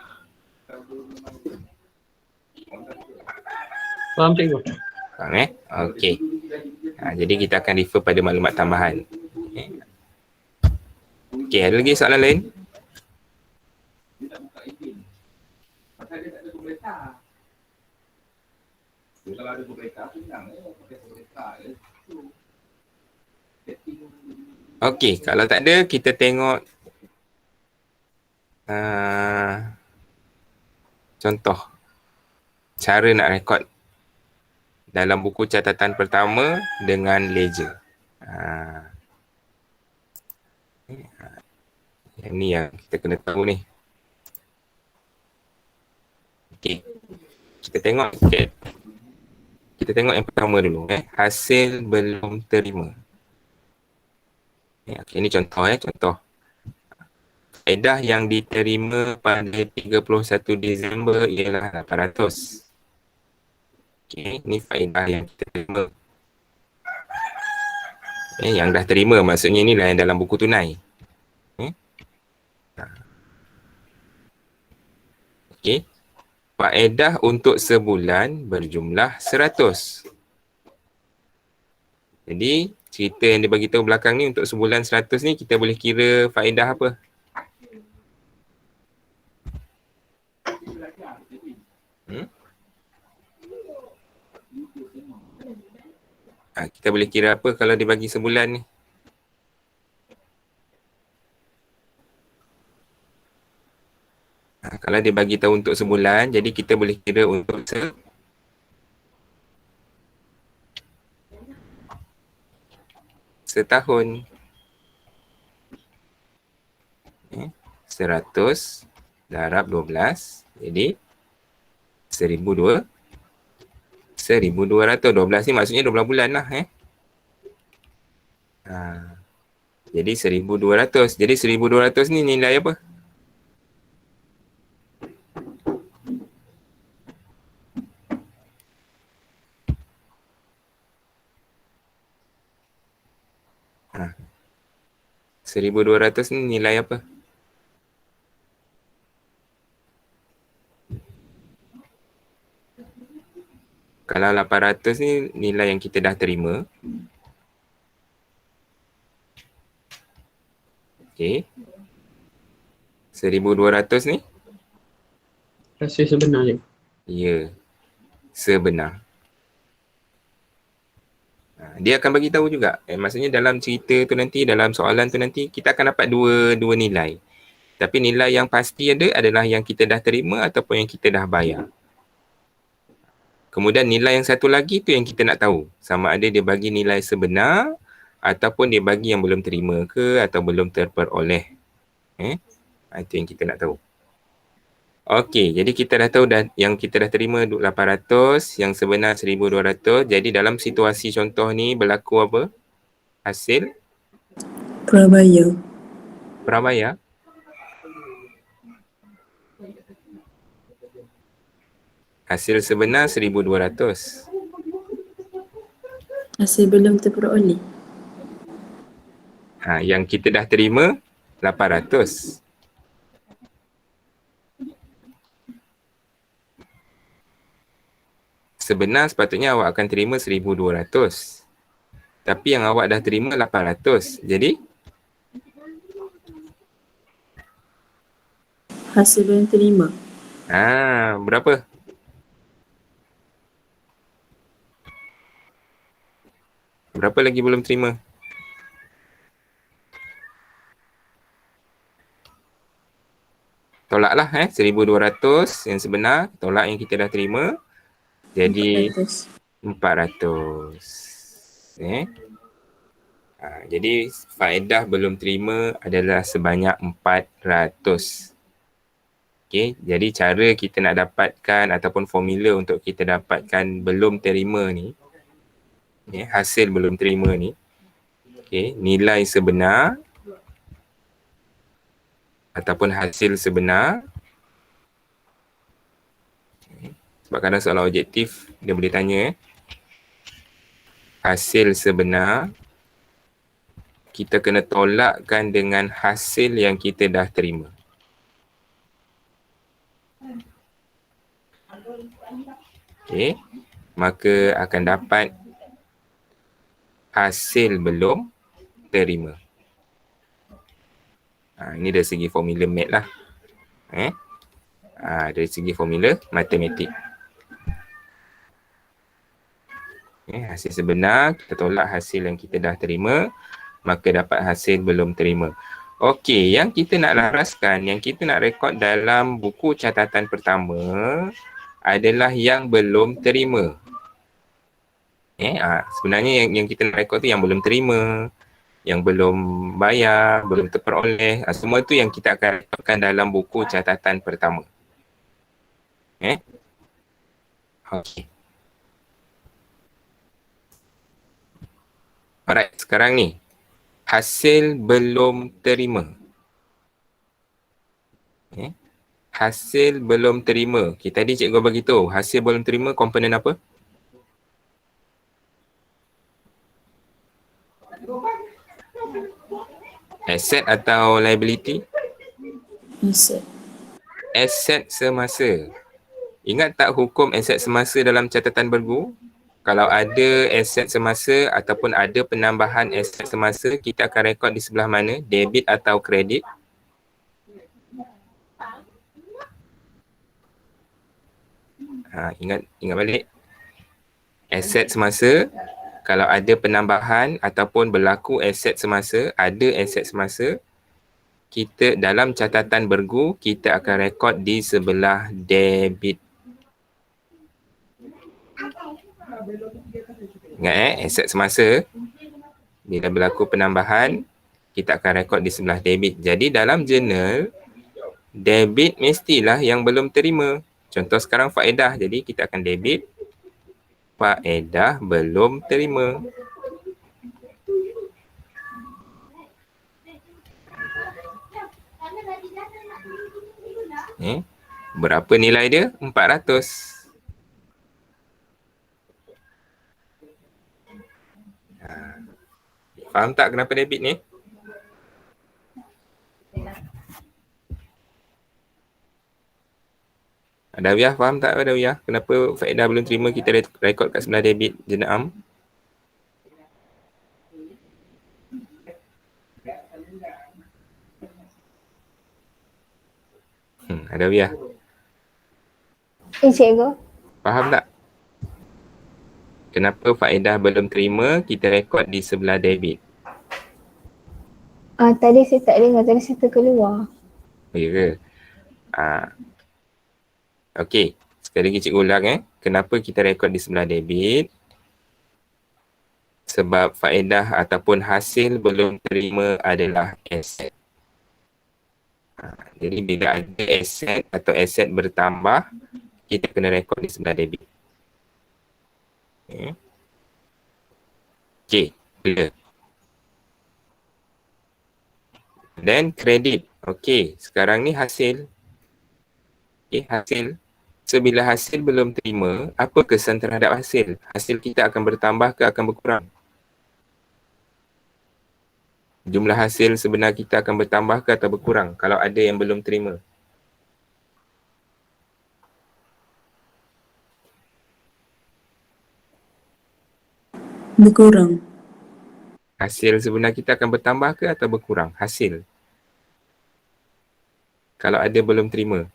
Faham cikgu? Faham Okey. Jadi kita akan refer pada maklumat tambahan. Okey, ada lagi soalan lain? Okey, kalau tak ada kita tengok contoh cara nak rekod dalam buku catatan pertama dengan ledger. Yang ni yang kita kena tahu ni. Okey. Kita tengok kita tengok yang pertama dulu hasil belum terima. Okey, ini contoh contoh. Faedah yang diterima pada 31 Disember ialah 800. Okey, ini faedah yang kita terima. Yang dah terima maksudnya inilah yang dalam buku tunai. Okey. Faedah untuk sebulan berjumlah 100. Jadi, cerita yang dia bagi tahu belakang ni untuk sebulan 100 ni kita boleh kira faedah apa? Kita boleh kira apa kalau dia bagi sebulan ni? Kalau dia bagi tahu untuk sebulan, jadi kita boleh kira untuk setahun. 100 darab 12, jadi 1,200. 1,200. 12 ni maksudnya 12 bulan lah. Jadi 1,200. Jadi 1,200 ni nilai apa? Ha. 1,200 ni nilai apa? Kalau 800 ni nilai yang kita dah terima. Okey. 1,200 ni? Hasil sebenar je. Ya. Sebenar. Dia akan bagi tahu juga. Maksudnya dalam cerita tu nanti, dalam soalan tu nanti, kita akan dapat dua nilai. Tapi nilai yang pasti ada adalah yang kita dah terima ataupun yang kita dah bayar. Kemudian nilai yang satu lagi tu yang kita nak tahu. Sama ada dia bagi nilai sebenar ataupun dia bagi yang belum terima ke atau belum terperoleh. Itu yang kita nak tahu. Okey, jadi kita dah tahu yang kita dah terima 800, yang sebenar 1,200. Jadi dalam situasi contoh ni berlaku apa? Hasil? Prabayar. Prabayar? Hasil sebenar 1,200. Hasil belum terperoleh. Yang kita dah terima 800. Sebenar sepatutnya awak akan terima 1,200. Tapi yang awak dah terima 800. Jadi Hasil belum terima. berapa? Berapa lagi belum terima? Tolaklah 1,200 yang sebenar, tolak yang kita dah terima. Jadi 400. Jadi faedah belum terima adalah sebanyak 400. Okay, jadi cara kita nak dapatkan ataupun formula untuk kita dapatkan belum terima ni, hasil belum terima ni, nilai sebenar ataupun hasil sebenar. Sebab kadang soalan objektif dia boleh tanya hasil sebenar kita kena tolakkan dengan hasil yang kita dah terima. Maka akan dapat hasil belum terima. Ini dari segi formula mat lah. Dari segi formula matematik. Hasil sebenar, kita tolak hasil yang kita dah terima, maka dapat hasil belum terima. Okey, yang kita nak laraskan, yang kita nak rekod dalam buku catatan pertama adalah yang belum terima. Sebenarnya yang kita nak rekod tu yang belum terima, yang belum bayar, belum terperoleh. Semua tu yang kita akan rekodkan dalam buku catatan pertama. Okey. Alright, sekarang ni hasil belum terima. Hasil belum terima. Tadi cikgu bagi tahu hasil belum terima komponen apa? Asset atau liability? Asset. Aset semasa. Ingat tak hukum aset semasa dalam catatan bergu? Kalau ada aset semasa ataupun ada penambahan aset semasa, kita akan rekod di sebelah mana? Debit atau kredit? Ingat balik. Aset semasa, kalau ada penambahan ataupun berlaku aset semasa, ada aset semasa, kita dalam catatan bergu, kita akan rekod di sebelah debit. Ingat aset semasa, bila berlaku penambahan, kita akan rekod di sebelah debit. Jadi dalam jurnal, debit mestilah yang belum terima. Contoh sekarang faedah, jadi kita akan debit faedah belum terima. Berapa nilai dia? 400. Faham tak kenapa debit ni? Dawiyah, faham tak Dawiyah? Kenapa faedah belum terima kita rekod kat sebelah debit jurnal am? Dawiyah, Cikgu. faham tak? Kenapa faedah belum terima kita rekod di sebelah debit? Tadi saya tak dengar, tadi saya terkeluar. Ya ke? Okey, sekali lagi cikgu ulang Kenapa kita rekod di sebelah debit? Sebab faedah ataupun hasil belum terima adalah aset. Jadi bila ada aset atau aset bertambah, kita kena rekod di sebelah debit. Okey, clear. Then kredit. Okey, sekarang ni hasil. Hasil. So, bila hasil belum terima, apa kesan terhadap hasil? Hasil kita akan bertambah ke akan berkurang? Jumlah hasil sebenar kita akan bertambah ke atau berkurang kalau ada yang belum terima? Berkurang. Hasil sebenar kita akan bertambah ke atau berkurang? Hasil. Kalau ada belum terima.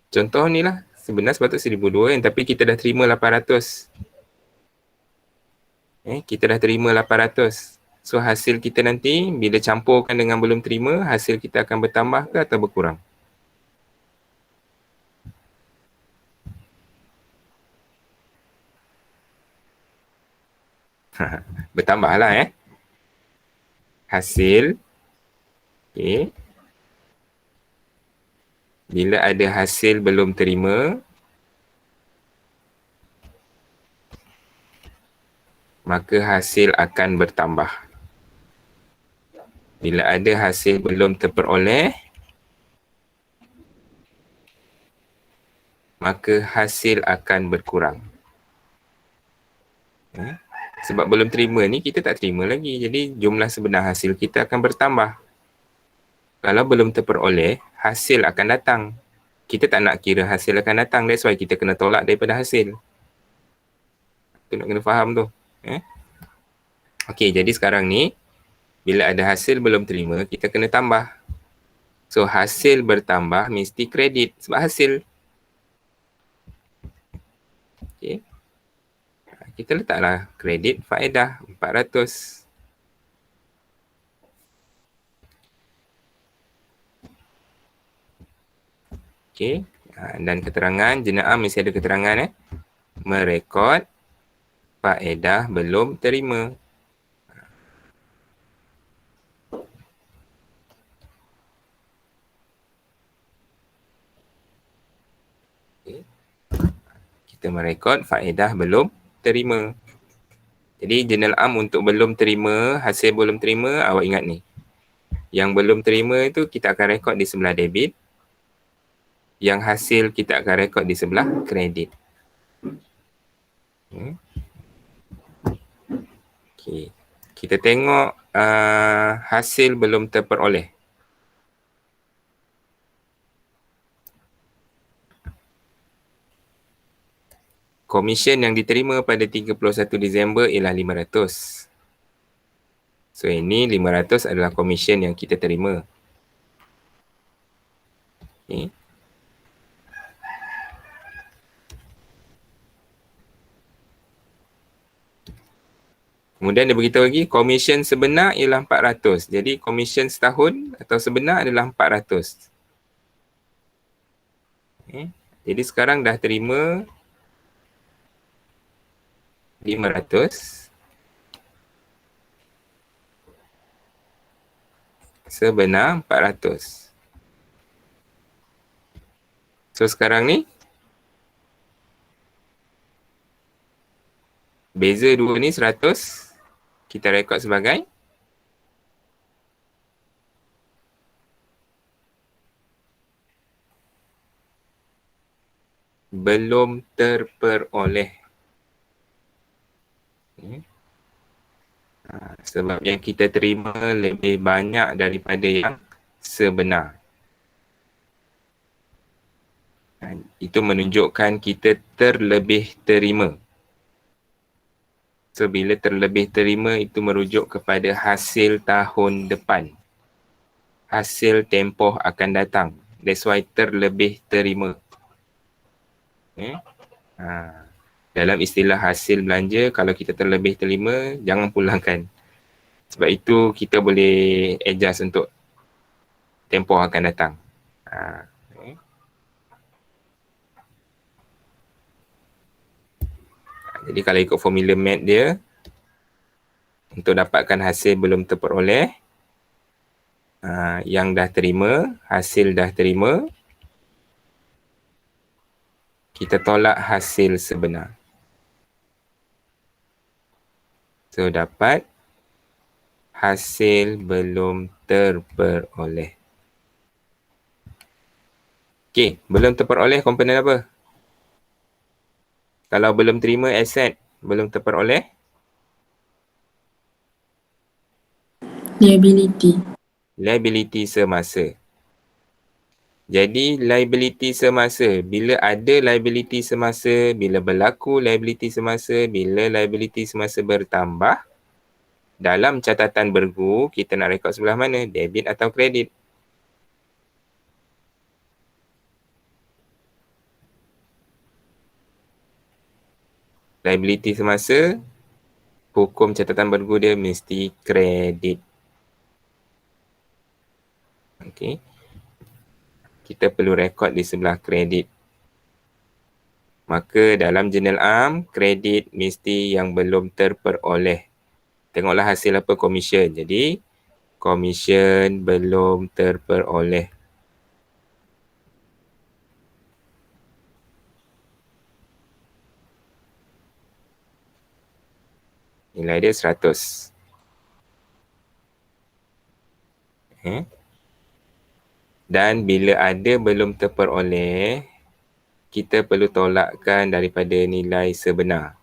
Contoh ni lah. Sebenarnya sepatut 1,200 kan. Tapi kita dah terima 800. Kita dah terima 800. So hasil kita nanti bila campurkan dengan belum terima, hasil kita akan bertambah ke atau berkurang? Bertambah lah hasil. Okay. Bila ada hasil belum terima, maka hasil akan bertambah. Bila ada hasil belum terperoleh, maka hasil akan berkurang. Sebab belum terima ni kita tak terima lagi. Jadi jumlah sebenar hasil kita akan bertambah. Kalau belum terperoleh, hasil akan datang. Kita tak nak kira hasil akan datang. That's why kita kena tolak daripada hasil. Tu nak kena faham tu. Okey, jadi sekarang ni bila ada hasil belum terima, kita kena tambah. So hasil bertambah mesti kredit sebab hasil. Okey. Kita letaklah kredit faedah 400. Okey. Dan keterangan jenayah mesti ada keterangan merekod faedah belum terima. Okay. Kita merekod faedah belum terima. Jadi jurnal am untuk belum terima, hasil belum terima, awak ingat ni. Yang belum terima itu kita akan rekod di sebelah debit. Yang hasil kita akan rekod di sebelah kredit. Okay. Kita tengok hasil belum terperoleh. Komisen yang diterima pada 31 Disember ialah 500. So ini 500 adalah komisen yang kita terima. Okay. Kemudian dia beritahu lagi komisen sebenar ialah 400. Jadi komisen setahun atau sebenar adalah 400. Okay. Jadi sekarang dah terima 500 sebenar 400. So sekarang ni beza dua ni 100 kita rekod sebagai belum terperoleh. Sebab yang kita terima lebih banyak daripada yang sebenar. Itu menunjukkan kita terlebih terima. So bila terlebih terima itu merujuk kepada hasil tahun depan. Hasil tempoh akan datang. That's why terlebih terima. Dalam istilah hasil belanja, kalau kita terlebih terima, jangan pulangkan. Sebab itu kita boleh adjust untuk tempoh akan datang. Jadi kalau ikut formula MAT dia, untuk dapatkan hasil belum terperoleh, yang dah terima, hasil dah terima, kita tolak hasil sebenar. So dapat hasil belum terperoleh. Okey, belum terperoleh komponen apa? Kalau belum terima aset, belum terperoleh? Liability. Liability semasa. Jadi liability semasa, bila ada liability semasa, bila berlaku liability semasa, bila liability semasa bertambah, dalam catatan bergu, kita nak rekod sebelah mana? Debit atau kredit? Liability semasa, hukum catatan bergu dia mesti kredit. Okey. Kita perlu rekod di sebelah kredit. Maka dalam jurnal am, kredit mesti yang belum terperoleh. Tengoklah hasil apa? Komisen. Jadi, komisen belum terperoleh. Nilai dia 100. Dan bila ada belum terperoleh, kita perlu tolakkan daripada nilai sebenar.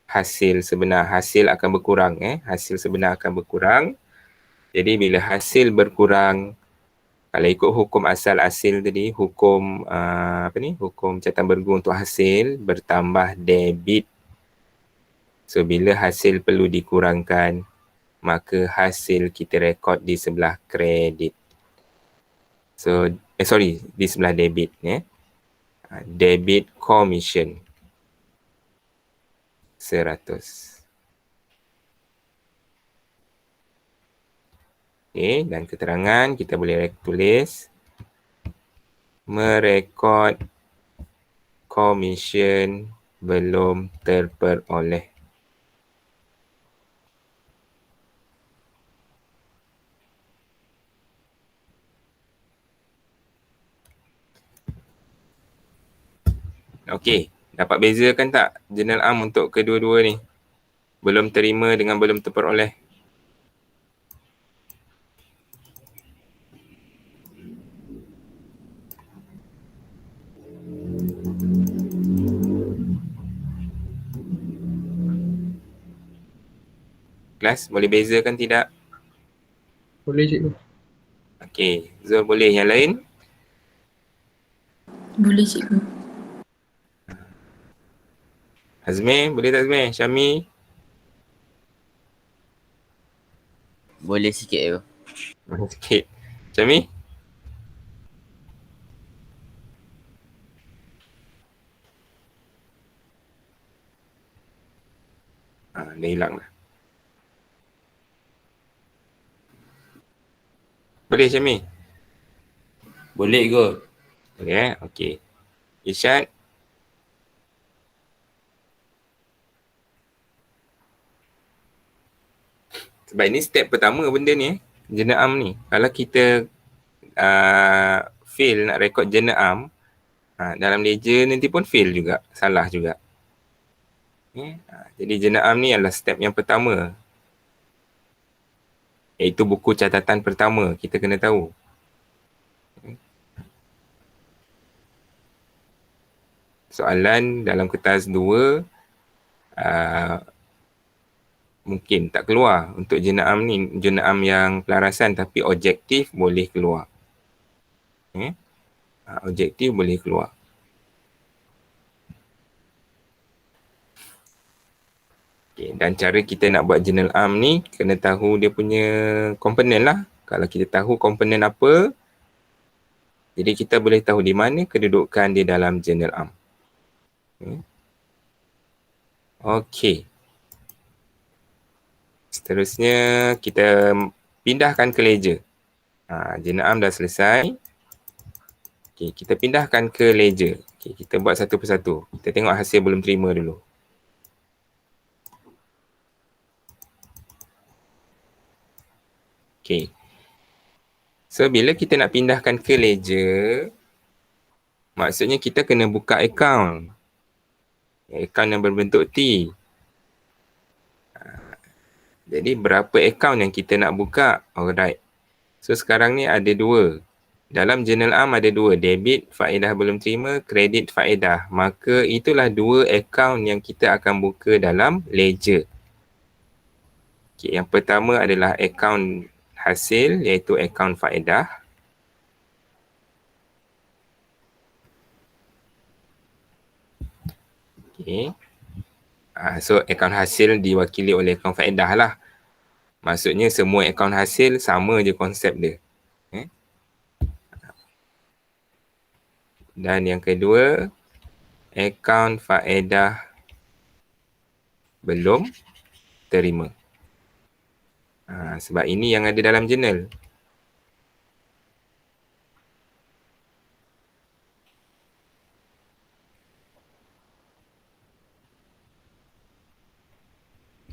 Hasil sebenar. Hasil akan berkurang. Hasil sebenar akan berkurang. Jadi bila hasil berkurang, kalau ikut hukum asal hasil tadi, hukum hukum catatan bergu untuk hasil bertambah debit. So bila hasil perlu dikurangkan, maka hasil kita rekod di sebelah kredit. So di sebelah debit. Debit commission 100. Okay, dan keterangan kita boleh tulis merekod komisen belum terperoleh. Okey, dapat bezakan tak jurnal am untuk kedua-dua ni? Belum terima dengan belum terperoleh. Kelas, boleh bezakan tidak? Boleh cikgu. Okey, Zul boleh. Yang lain? Boleh cikgu. Azmi, boleh tak Azmi? Syami? Boleh sikit je. Sikit. Syami? Dah hilang dah. Boleh Syami? Boleh kot. Boleh Okey. Irsyad? Sebab ini step pertama benda ni jurnal am ni. Kalau kita fail nak rekod jurnal am, dalam ledger nanti pun fail juga, salah juga. Jadi jurnal am ni adalah step yang pertama. Iaitu buku catatan pertama kita kena tahu. Soalan dalam kertas 2 mungkin tak keluar untuk jurnal am ni, jurnal am yang pelarasan, tapi objektif boleh keluar. Objektif boleh keluar. Okay, dan cara kita nak buat jurnal am ni, kena tahu dia punya komponen lah. Kalau kita tahu komponen apa, jadi kita boleh tahu di mana kedudukan dia dalam jurnal am. Okey. Seterusnya kita pindahkan ke ledger. Jurnal am dah selesai. Okey, kita pindahkan ke ledger. Okey, kita buat satu persatu. Kita tengok hasil belum terima dulu. Okey. So bila kita nak pindahkan ke ledger, maksudnya kita kena buka akaun. Akaun yang berbentuk T. Jadi berapa akaun yang kita nak buka? Alright. So sekarang ni ada 2. Dalam jurnal am ada 2. Debit faedah belum terima, kredit faedah. Maka itulah 2 akaun yang kita akan buka dalam ledger. Okay, yang pertama adalah akaun hasil iaitu akaun faedah. Okay. So akaun hasil diwakili oleh akaun faedah lah. Maksudnya semua akaun hasil sama je konsep dia. Dan yang kedua, akaun faedah belum terima. Sebab ini yang ada dalam jurnal.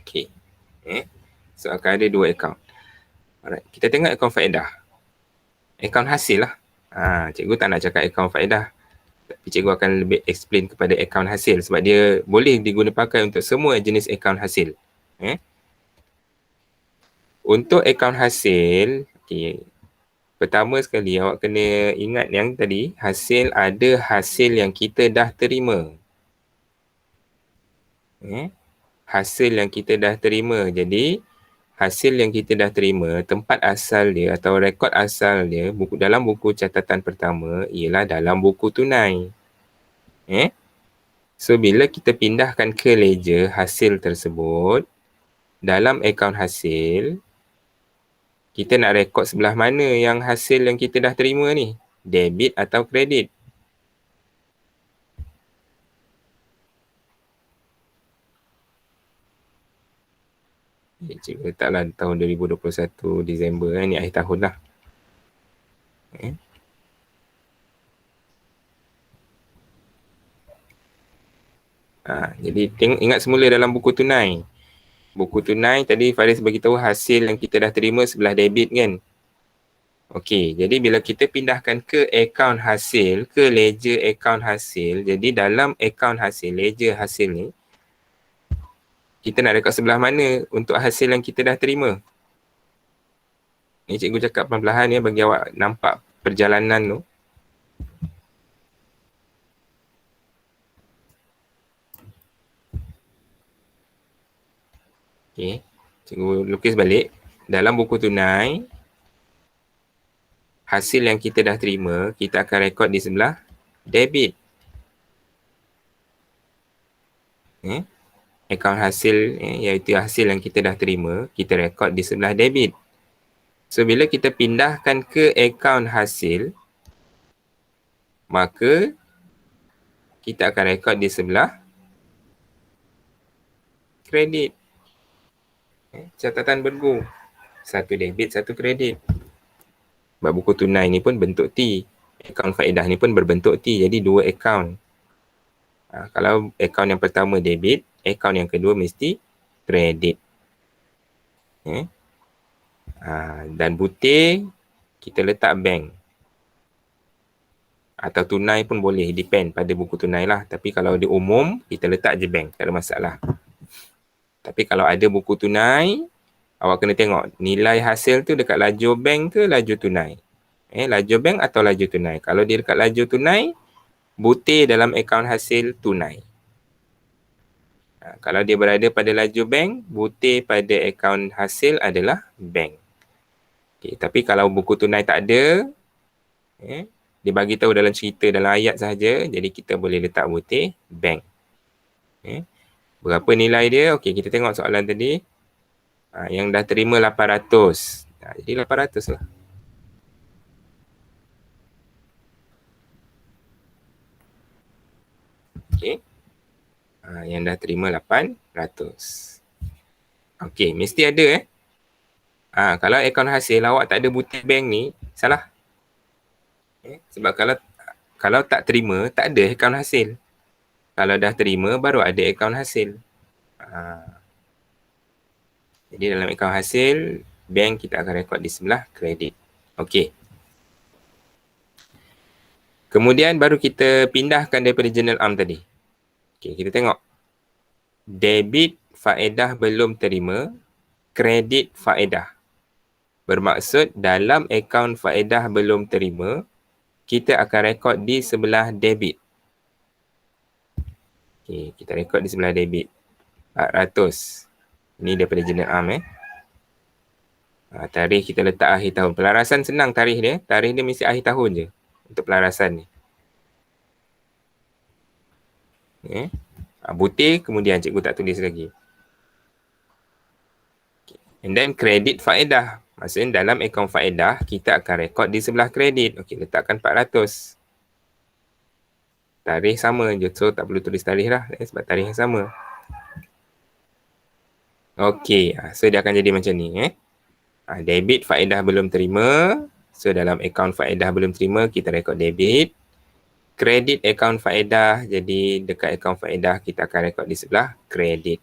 Okay. So akan ada 2 akaun. Alright, kita tengok akaun faedah. Akaun hasil lah. Cikgu tak nak cakap akaun faedah. Tapi cikgu akan lebih explain kepada akaun hasil sebab dia boleh diguna pakai untuk semua jenis akaun hasil. Untuk akaun hasil, okay, pertama sekali awak kena ingat yang tadi, hasil ada hasil yang kita dah terima. Hasil yang kita dah terima. Jadi, hasil yang kita dah terima, tempat asal dia atau rekod asal dia dalam buku catatan pertama ialah dalam buku tunai. So, bila kita pindahkan ke ledger hasil tersebut, dalam akaun hasil, kita nak rekod sebelah mana yang hasil yang kita dah terima ni? Debit atau kredit? Cikgu letaklah tahun 2021 Disember ni akhir tahun lah. Jadi ingat semula dalam buku tunai. Buku tunai tadi Faris bagi tahu hasil yang kita dah terima sebelah debit kan. Okey, jadi bila kita pindahkan ke akaun hasil, ke ledger akaun hasil, jadi dalam akaun hasil, ledger hasil ni, kita nak rekod sebelah mana untuk hasil yang kita dah terima. Ni cikgu cakap perlahan-lahan ya bagi awak nampak perjalanan tu. Okey, cikgu lukis balik. Dalam buku tunai, hasil yang kita dah terima, kita akan rekod di sebelah debit. Akaun hasil iaitu hasil yang kita dah terima, kita rekod di sebelah debit. So, bila kita pindahkan ke akaun hasil, maka kita akan rekod di sebelah kredit. Catatan bergu. Satu debit, satu kredit. Sebab buku tunai ni pun bentuk T. Akaun faedah ni pun berbentuk T. Jadi 2 akaun. Kalau akaun yang pertama debit, akaun yang kedua mesti kredit. Dan butir kita letak bank. Atau tunai pun boleh, depend pada buku tunai lah. Tapi kalau dia umum, kita letak je bank, tak ada masalah. Tapi kalau ada buku tunai, awak kena tengok nilai hasil tu dekat lajur bank ke lajur tunai. Lajur bank atau lajur tunai. Kalau dia dekat lajur tunai, butir dalam akaun hasil tunai. Kalau dia berada pada lajur bank, butir pada akaun hasil adalah bank. Okay, tapi kalau buku tunai tak ada, dia bagi tahu dalam cerita, dalam ayat sahaja, jadi kita boleh letak butir bank. Berapa nilai dia? Okey, kita tengok soalan tadi. Yang dah terima 800. Jadi 800 lah. Okey. Yang dah terima 800. Okey, mesti ada kalau akaun hasil awak tak ada butir bank ni, salah. Sebab kalau tak terima, tak ada akaun hasil. Kalau dah terima, baru ada akaun hasil. Jadi dalam akaun hasil, bank kita akan rekod di sebelah kredit. Okey. Kemudian baru kita pindahkan daripada journal am tadi. Okey, kita tengok. Debit faedah belum terima, kredit faedah. Bermaksud dalam akaun faedah belum terima, kita akan rekod di sebelah debit. Okey, kita rekod di sebelah debit. 400. Ini daripada journal am. Tarikh kita letak akhir tahun. Pelarasan senang tarikh dia. Tarikh dia mesti akhir tahun je untuk pelarasan ni. Butir kemudian cikgu tak tulis lagi. And then kredit faedah. Maksudnya dalam akaun faedah kita akan rekod di sebelah kredit. Okey, letakkan 400. Tarikh sama je. So tak perlu tulis tarikh lah sebab tarikh yang sama. Okey, so dia akan jadi macam ni. Debit faedah belum terima. So dalam akaun faedah belum terima kita rekod debit. Kredit akaun faedah, jadi dekat akaun faedah kita akan rekod di sebelah kredit.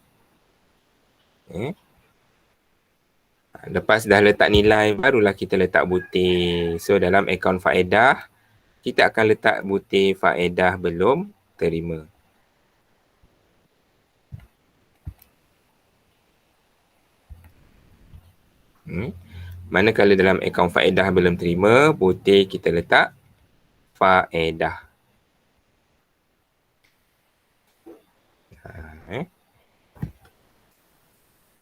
Lepas dah letak nilai, barulah kita letak butir. So dalam akaun faedah, kita akan letak butir faedah belum terima. Manakala dalam akaun faedah belum terima, butir kita letak faedah.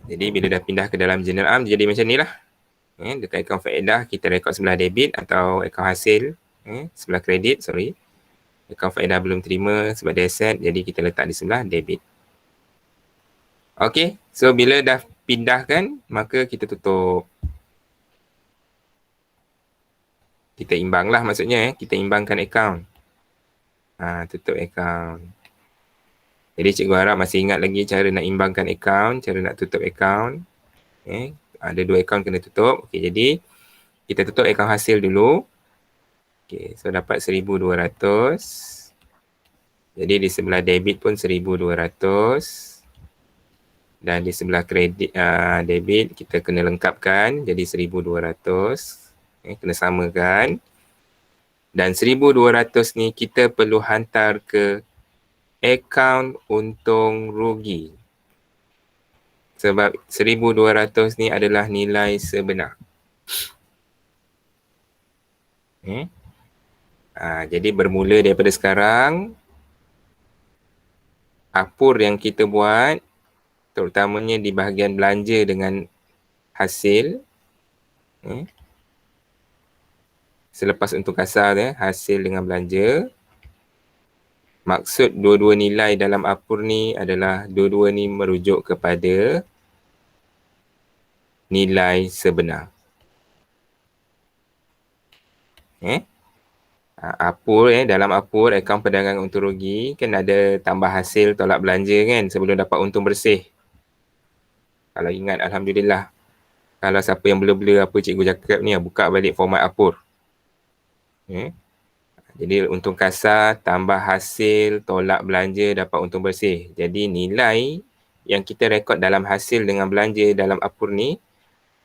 Jadi bila dah pindah ke dalam general arm, jadi macam ni lah. Dekat akaun faedah, kita rekod sebelah debit atau akaun hasil. Sebelah kredit, sorry. Akaun faedah belum terima sebab dia asset, jadi kita letak di sebelah debit. Okay, so bila dah pindahkan, maka kita tutup. Kita imbang lah maksudnya. Kita imbangkan akaun. Tutup akaun. Jadi cikgu harap masih ingat lagi cara nak imbangkan akaun, cara nak tutup akaun. Ada 2 akaun kena tutup. Okey, jadi kita tutup akaun hasil dulu. Okey, so dapat 1,200. Jadi di sebelah debit pun 1,200. Dan di sebelah kredit debit kita kena lengkapkan jadi 1,200. Kena samakan. Dan 1,200 ni kita perlu hantar ke akaun untung rugi. Sebab 1,200 ni adalah nilai sebenar. Jadi bermula daripada sekarang, apur yang kita buat, terutamanya di bahagian belanja dengan hasil, selepas untung kasar, hasil dengan belanja, maksud dua-dua nilai dalam apur ni adalah dua-dua ni merujuk kepada nilai sebenar. Apur dalam apur akaun perdagangan untung rugi kan ada tambah hasil tolak belanja kan sebelum dapat untung bersih. Kalau ingat alhamdulillah. Kalau siapa yang blur-blur apa cikgu cakap ni, buka balik format apur. Jadi untung kasar tambah hasil tolak belanja dapat untung bersih. Jadi nilai yang kita rekod dalam hasil dengan belanja dalam apur ni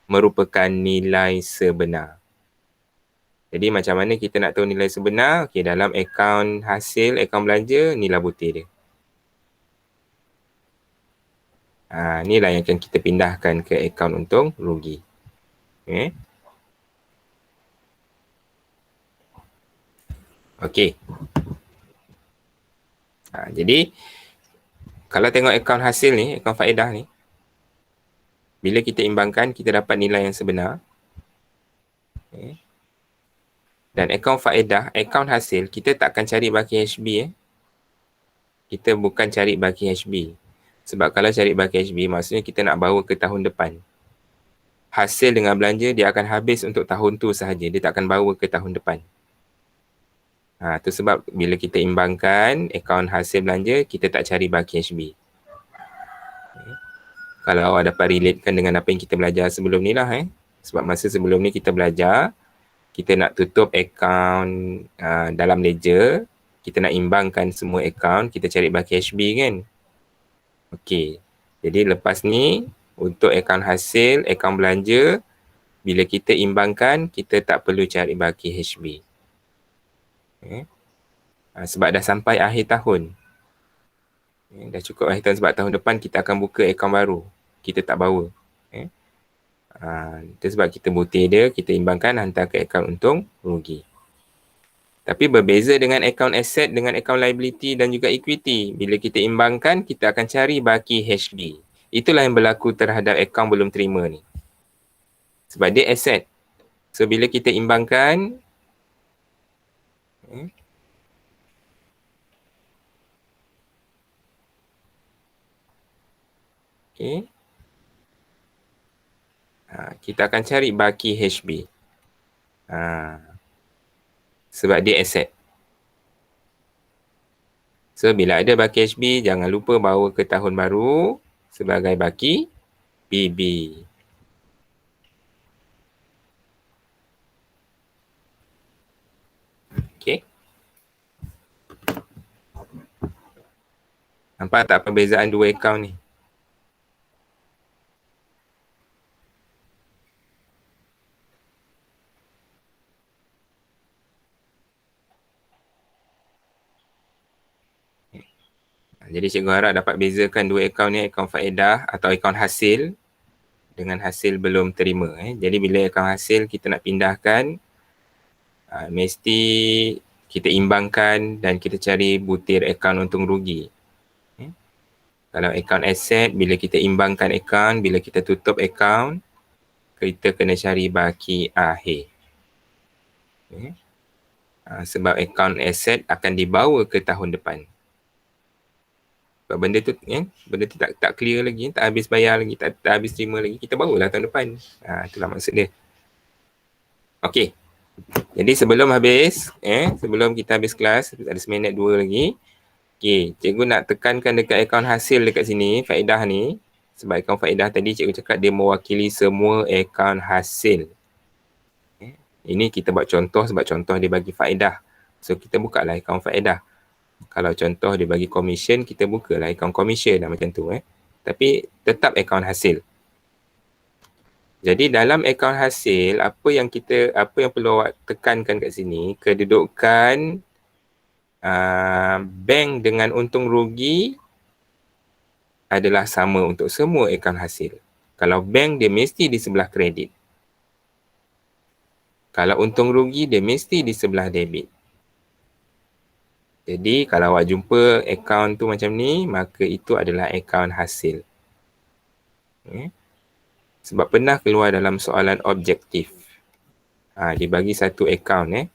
merupakan nilai sebenar. Jadi macam mana kita nak tahu nilai sebenar? Okey, dalam akaun hasil, akaun belanja, nilai butir dia. Inilah yang akan kita pindahkan ke akaun untung rugi. Okey. Jadi kalau tengok akaun hasil ni, akaun faedah ni, bila kita imbangkan, kita dapat nilai yang sebenar. Dan akaun faedah, akaun hasil, kita tak akan cari baki HB. Kita bukan cari baki HB. Sebab kalau cari baki HB, maksudnya kita nak bawa ke tahun depan. Hasil dengan belanja, dia akan habis untuk tahun tu sahaja. Dia tak akan bawa ke tahun depan. Itu sebab bila kita imbangkan akaun hasil belanja, kita tak cari baki HB. Kalau awak dapat relatekan dengan apa yang kita belajar sebelum ni lah. Sebab masa sebelum ni kita belajar, kita nak tutup akaun dalam ledger, kita nak imbangkan semua akaun, kita cari baki HB kan. Okey, jadi lepas ni untuk akaun hasil, akaun belanja, bila kita imbangkan, kita tak perlu cari baki HB. Sebab dah sampai akhir tahun. Dah cukup akhir tahun sebab tahun depan kita akan buka akaun baru. Kita tak bawa. Itu sebab kita butir dia, kita imbangkan hantar ke akaun untung rugi. Tapi berbeza dengan akaun aset, dengan akaun liability dan juga equity. Bila kita imbangkan, kita akan cari baki HB. Itulah yang berlaku terhadap akaun belum terima ni. Sebab dia aset. So bila kita imbangkan, okay, kita akan cari baki HB. Sebab dia aset. So bila ada baki HB, jangan lupa bawa ke tahun baru sebagai baki PB. Okay. Nampak tak perbezaan dua akaun ni? Jadi cikgu harap dapat bezakan dua akaun ni, akaun faedah atau akaun hasil dengan hasil belum terima. Jadi bila akaun hasil kita nak pindahkan, mesti kita imbangkan dan kita cari butir akaun untung rugi. Kalau akaun aset, bila kita imbangkan akaun, bila kita tutup akaun, kita kena cari baki akhir. Sebab akaun aset akan dibawa ke tahun depan. Sebab benda tu tak clear lagi, tak habis bayar lagi, tak habis terima lagi, kita bawalah tahun depan. Itulah maksud dia. Okey. Jadi sebelum habis, sebelum kita habis kelas, ada seminit 2 lagi. Okey, cikgu nak tekankan dekat akaun hasil dekat sini, faedah ni. Sebab akaun faedah tadi cikgu cakap dia mewakili semua akaun hasil. Ini kita buat contoh sebab contoh dia bagi faedah. So kita bukalah akaun faedah. Kalau contoh dia bagi commission, kita bukalah akaun commission macam tu. Tapi tetap akaun hasil. Jadi dalam akaun hasil, apa yang perlu awak tekankan kat sini, kedudukan bank dengan untung rugi adalah sama untuk semua akaun hasil. Kalau bank dia mesti di sebelah kredit. Kalau untung rugi dia mesti di sebelah debit. Jadi kalau awak jumpa akaun tu macam ni, maka itu adalah akaun hasil. Sebab pernah keluar dalam soalan objektif. Dia bagi satu akaun.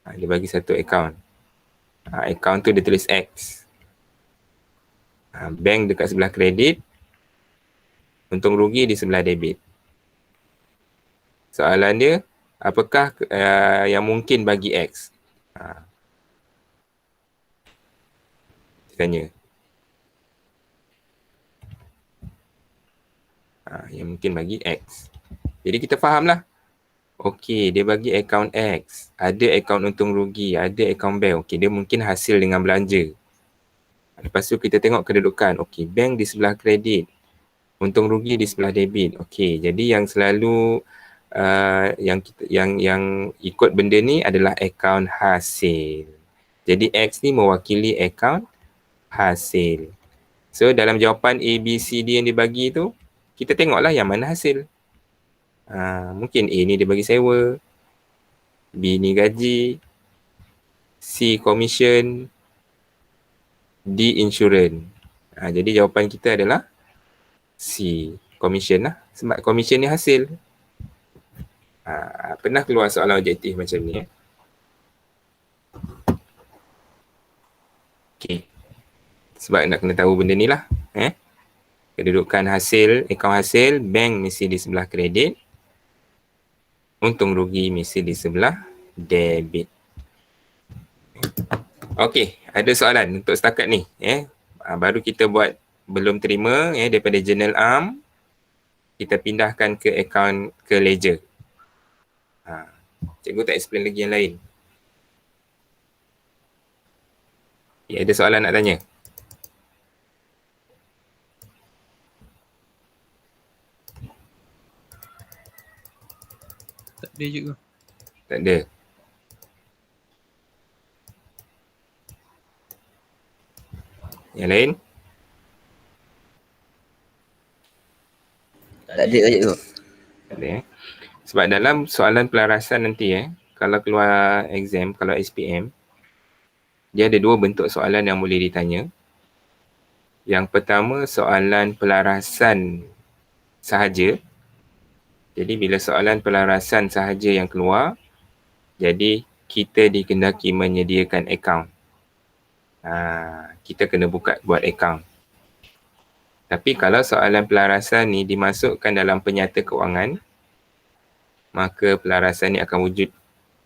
Dia bagi satu akaun. Akaun tu dia tulis X. Bank dekat sebelah kredit, untung rugi di sebelah debit. Soalan dia, apakah yang mungkin bagi X? Tanya. Yang mungkin bagi X. Jadi kita fahamlah. Okey, dia bagi akaun X. Ada akaun untung rugi, ada akaun bank. Okey, dia mungkin hasil dengan belanja. Lepas tu kita tengok kedudukan. Okey, bank di sebelah kredit. Untung rugi di sebelah debit. Okey, jadi yang selalu yang ikut benda ni adalah akaun hasil. Jadi X ni mewakili akaun hasil. So dalam jawapan A, B, C, D yang dibagi tu, kita tengoklah yang mana hasil. Mungkin A ni dia bagi sewa, B ni gaji, C commission, D insurance. Jadi jawapan kita adalah C, commission lah. Sebab commission ni hasil. Pernah keluar soalan objektif macam ni. Okay. Sebab nak kena tahu benda ni lah. Kedudukan hasil, akaun hasil, bank mesti di sebelah kredit. Untung rugi mesti di sebelah debit. Okey, ada soalan untuk setakat ni. Baru kita buat belum terima daripada journal arm. Kita pindahkan ke akaun ke ledger. Cikgu tak explain lagi yang lain. Ada soalan nak tanya? Tak ada juga. Tak ada. Yang lain? Tak ada kat cikgu. Tak ada. Sebab dalam soalan pelarasan nanti kalau keluar exam, kalau SPM, dia ada 2 bentuk soalan yang boleh ditanya. Yang pertama soalan pelarasan sahaja. Jadi bila soalan pelarasan sahaja yang keluar, jadi kita dikendaki menyediakan akaun. Kita kena buat akaun. Tapi kalau soalan pelarasan ni dimasukkan dalam penyata kewangan, maka pelarasan ni akan wujud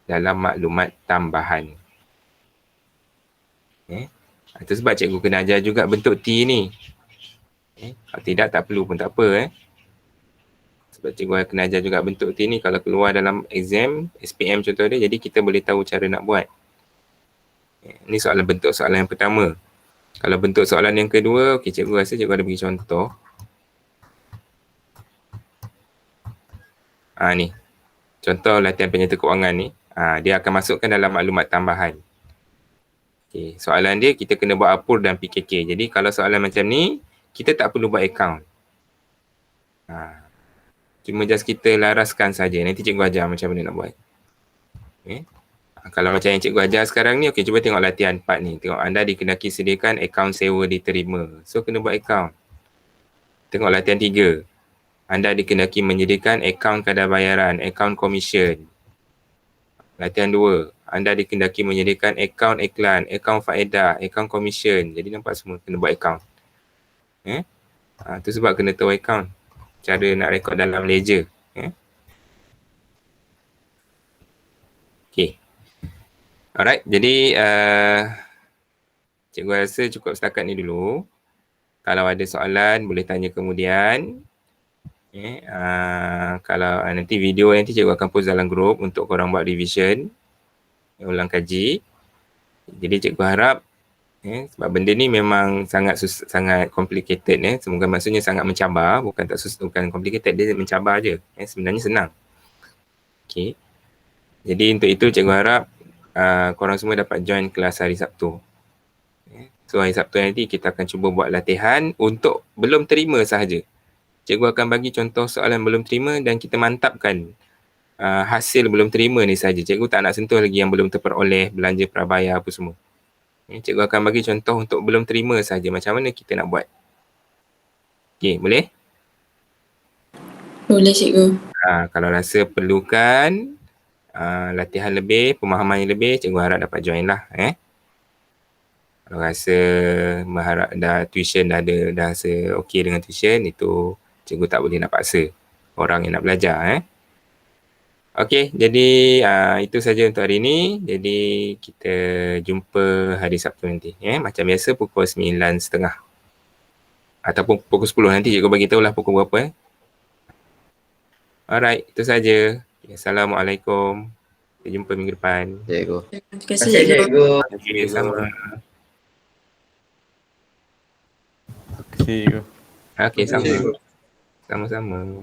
dalam maklumat tambahan. Itu sebab cikgu kena ajar juga bentuk T ni. Kalau tidak, tak perlu pun tak apa. Sebab cikgu kena ajar juga bentuk T ni. Kalau keluar dalam exam, SPM contoh dia, jadi kita boleh tahu cara nak buat. Ini soalan bentuk soalan yang pertama. Kalau bentuk soalan yang kedua, okey, cikgu rasa cikgu ada bagi contoh. Ni. Contoh latihan penyata kewangan ni. Dia akan masukkan dalam maklumat tambahan. Okay. Soalan dia, kita kena buat apur dan PKK. Jadi kalau soalan macam ni, kita tak perlu buat akaun. Cuma just kita laraskan saja. Nanti cikgu ajar macam mana nak buat. Okay. Kalau macam yang cikgu ajar sekarang ni, okey, cuba tengok latihan 4 ni. Tengok anda dikendaki sediakan akaun sewa diterima. So kena buat akaun. Tengok latihan 3. Anda dikendaki menyediakan akaun kadar bayaran, akaun komisen. Latihan 2. Anda dikendaki menyediakan akaun iklan, akaun faedah, akaun komisen. Jadi nampak semua kena buat akaun. Tu sebab kena tahu akaun. Cara nak rekod dalam ledger. Okay. Alright, jadi cikgu rasa cukup setakat ni dulu. Kalau ada soalan boleh tanya kemudian. Kalau nanti video nanti cikgu akan post dalam grup untuk korang buat revision, ulang kaji. Jadi cikgu harap sebab benda ni memang sangat complicated. Semoga maksudnya sangat mencabar, bukan complicated, dia mencabar je. Sebenarnya senang. Okay. Jadi untuk itu cikgu harap korang semua dapat join kelas hari Sabtu. So hari Sabtu nanti kita akan cuba buat latihan untuk belum terima sahaja. Cikgu akan bagi contoh soalan belum terima dan kita mantapkan hasil belum terima ni sahaja. Cikgu tak nak sentuh lagi yang belum terperoleh, belanja prabayar apa semua. Cikgu akan bagi contoh untuk belum terima sahaja. Macam mana kita nak buat. Okay, boleh? Boleh cikgu. Kalau rasa perlukan latihan lebih, pemahaman yang lebih, cikgu harap dapat join lah. Kalau rasa tuition dah rasa okey dengan tuition, itu cikgu tak boleh nak paksa orang yang nak belajar. Okey, jadi itu saja untuk hari ini. Jadi kita jumpa hari Sabtu nanti. Macam biasa pukul 9.30. Ataupun pukul 10 nanti cikgu bagi tahu lah pukul berapa. Alright, itu saja. Assalamualaikum. Kita jumpa minggu depan. Cikgu. Terima kasih cikgu. Okay, sama. Okay, Okay, sama. Sama-sama.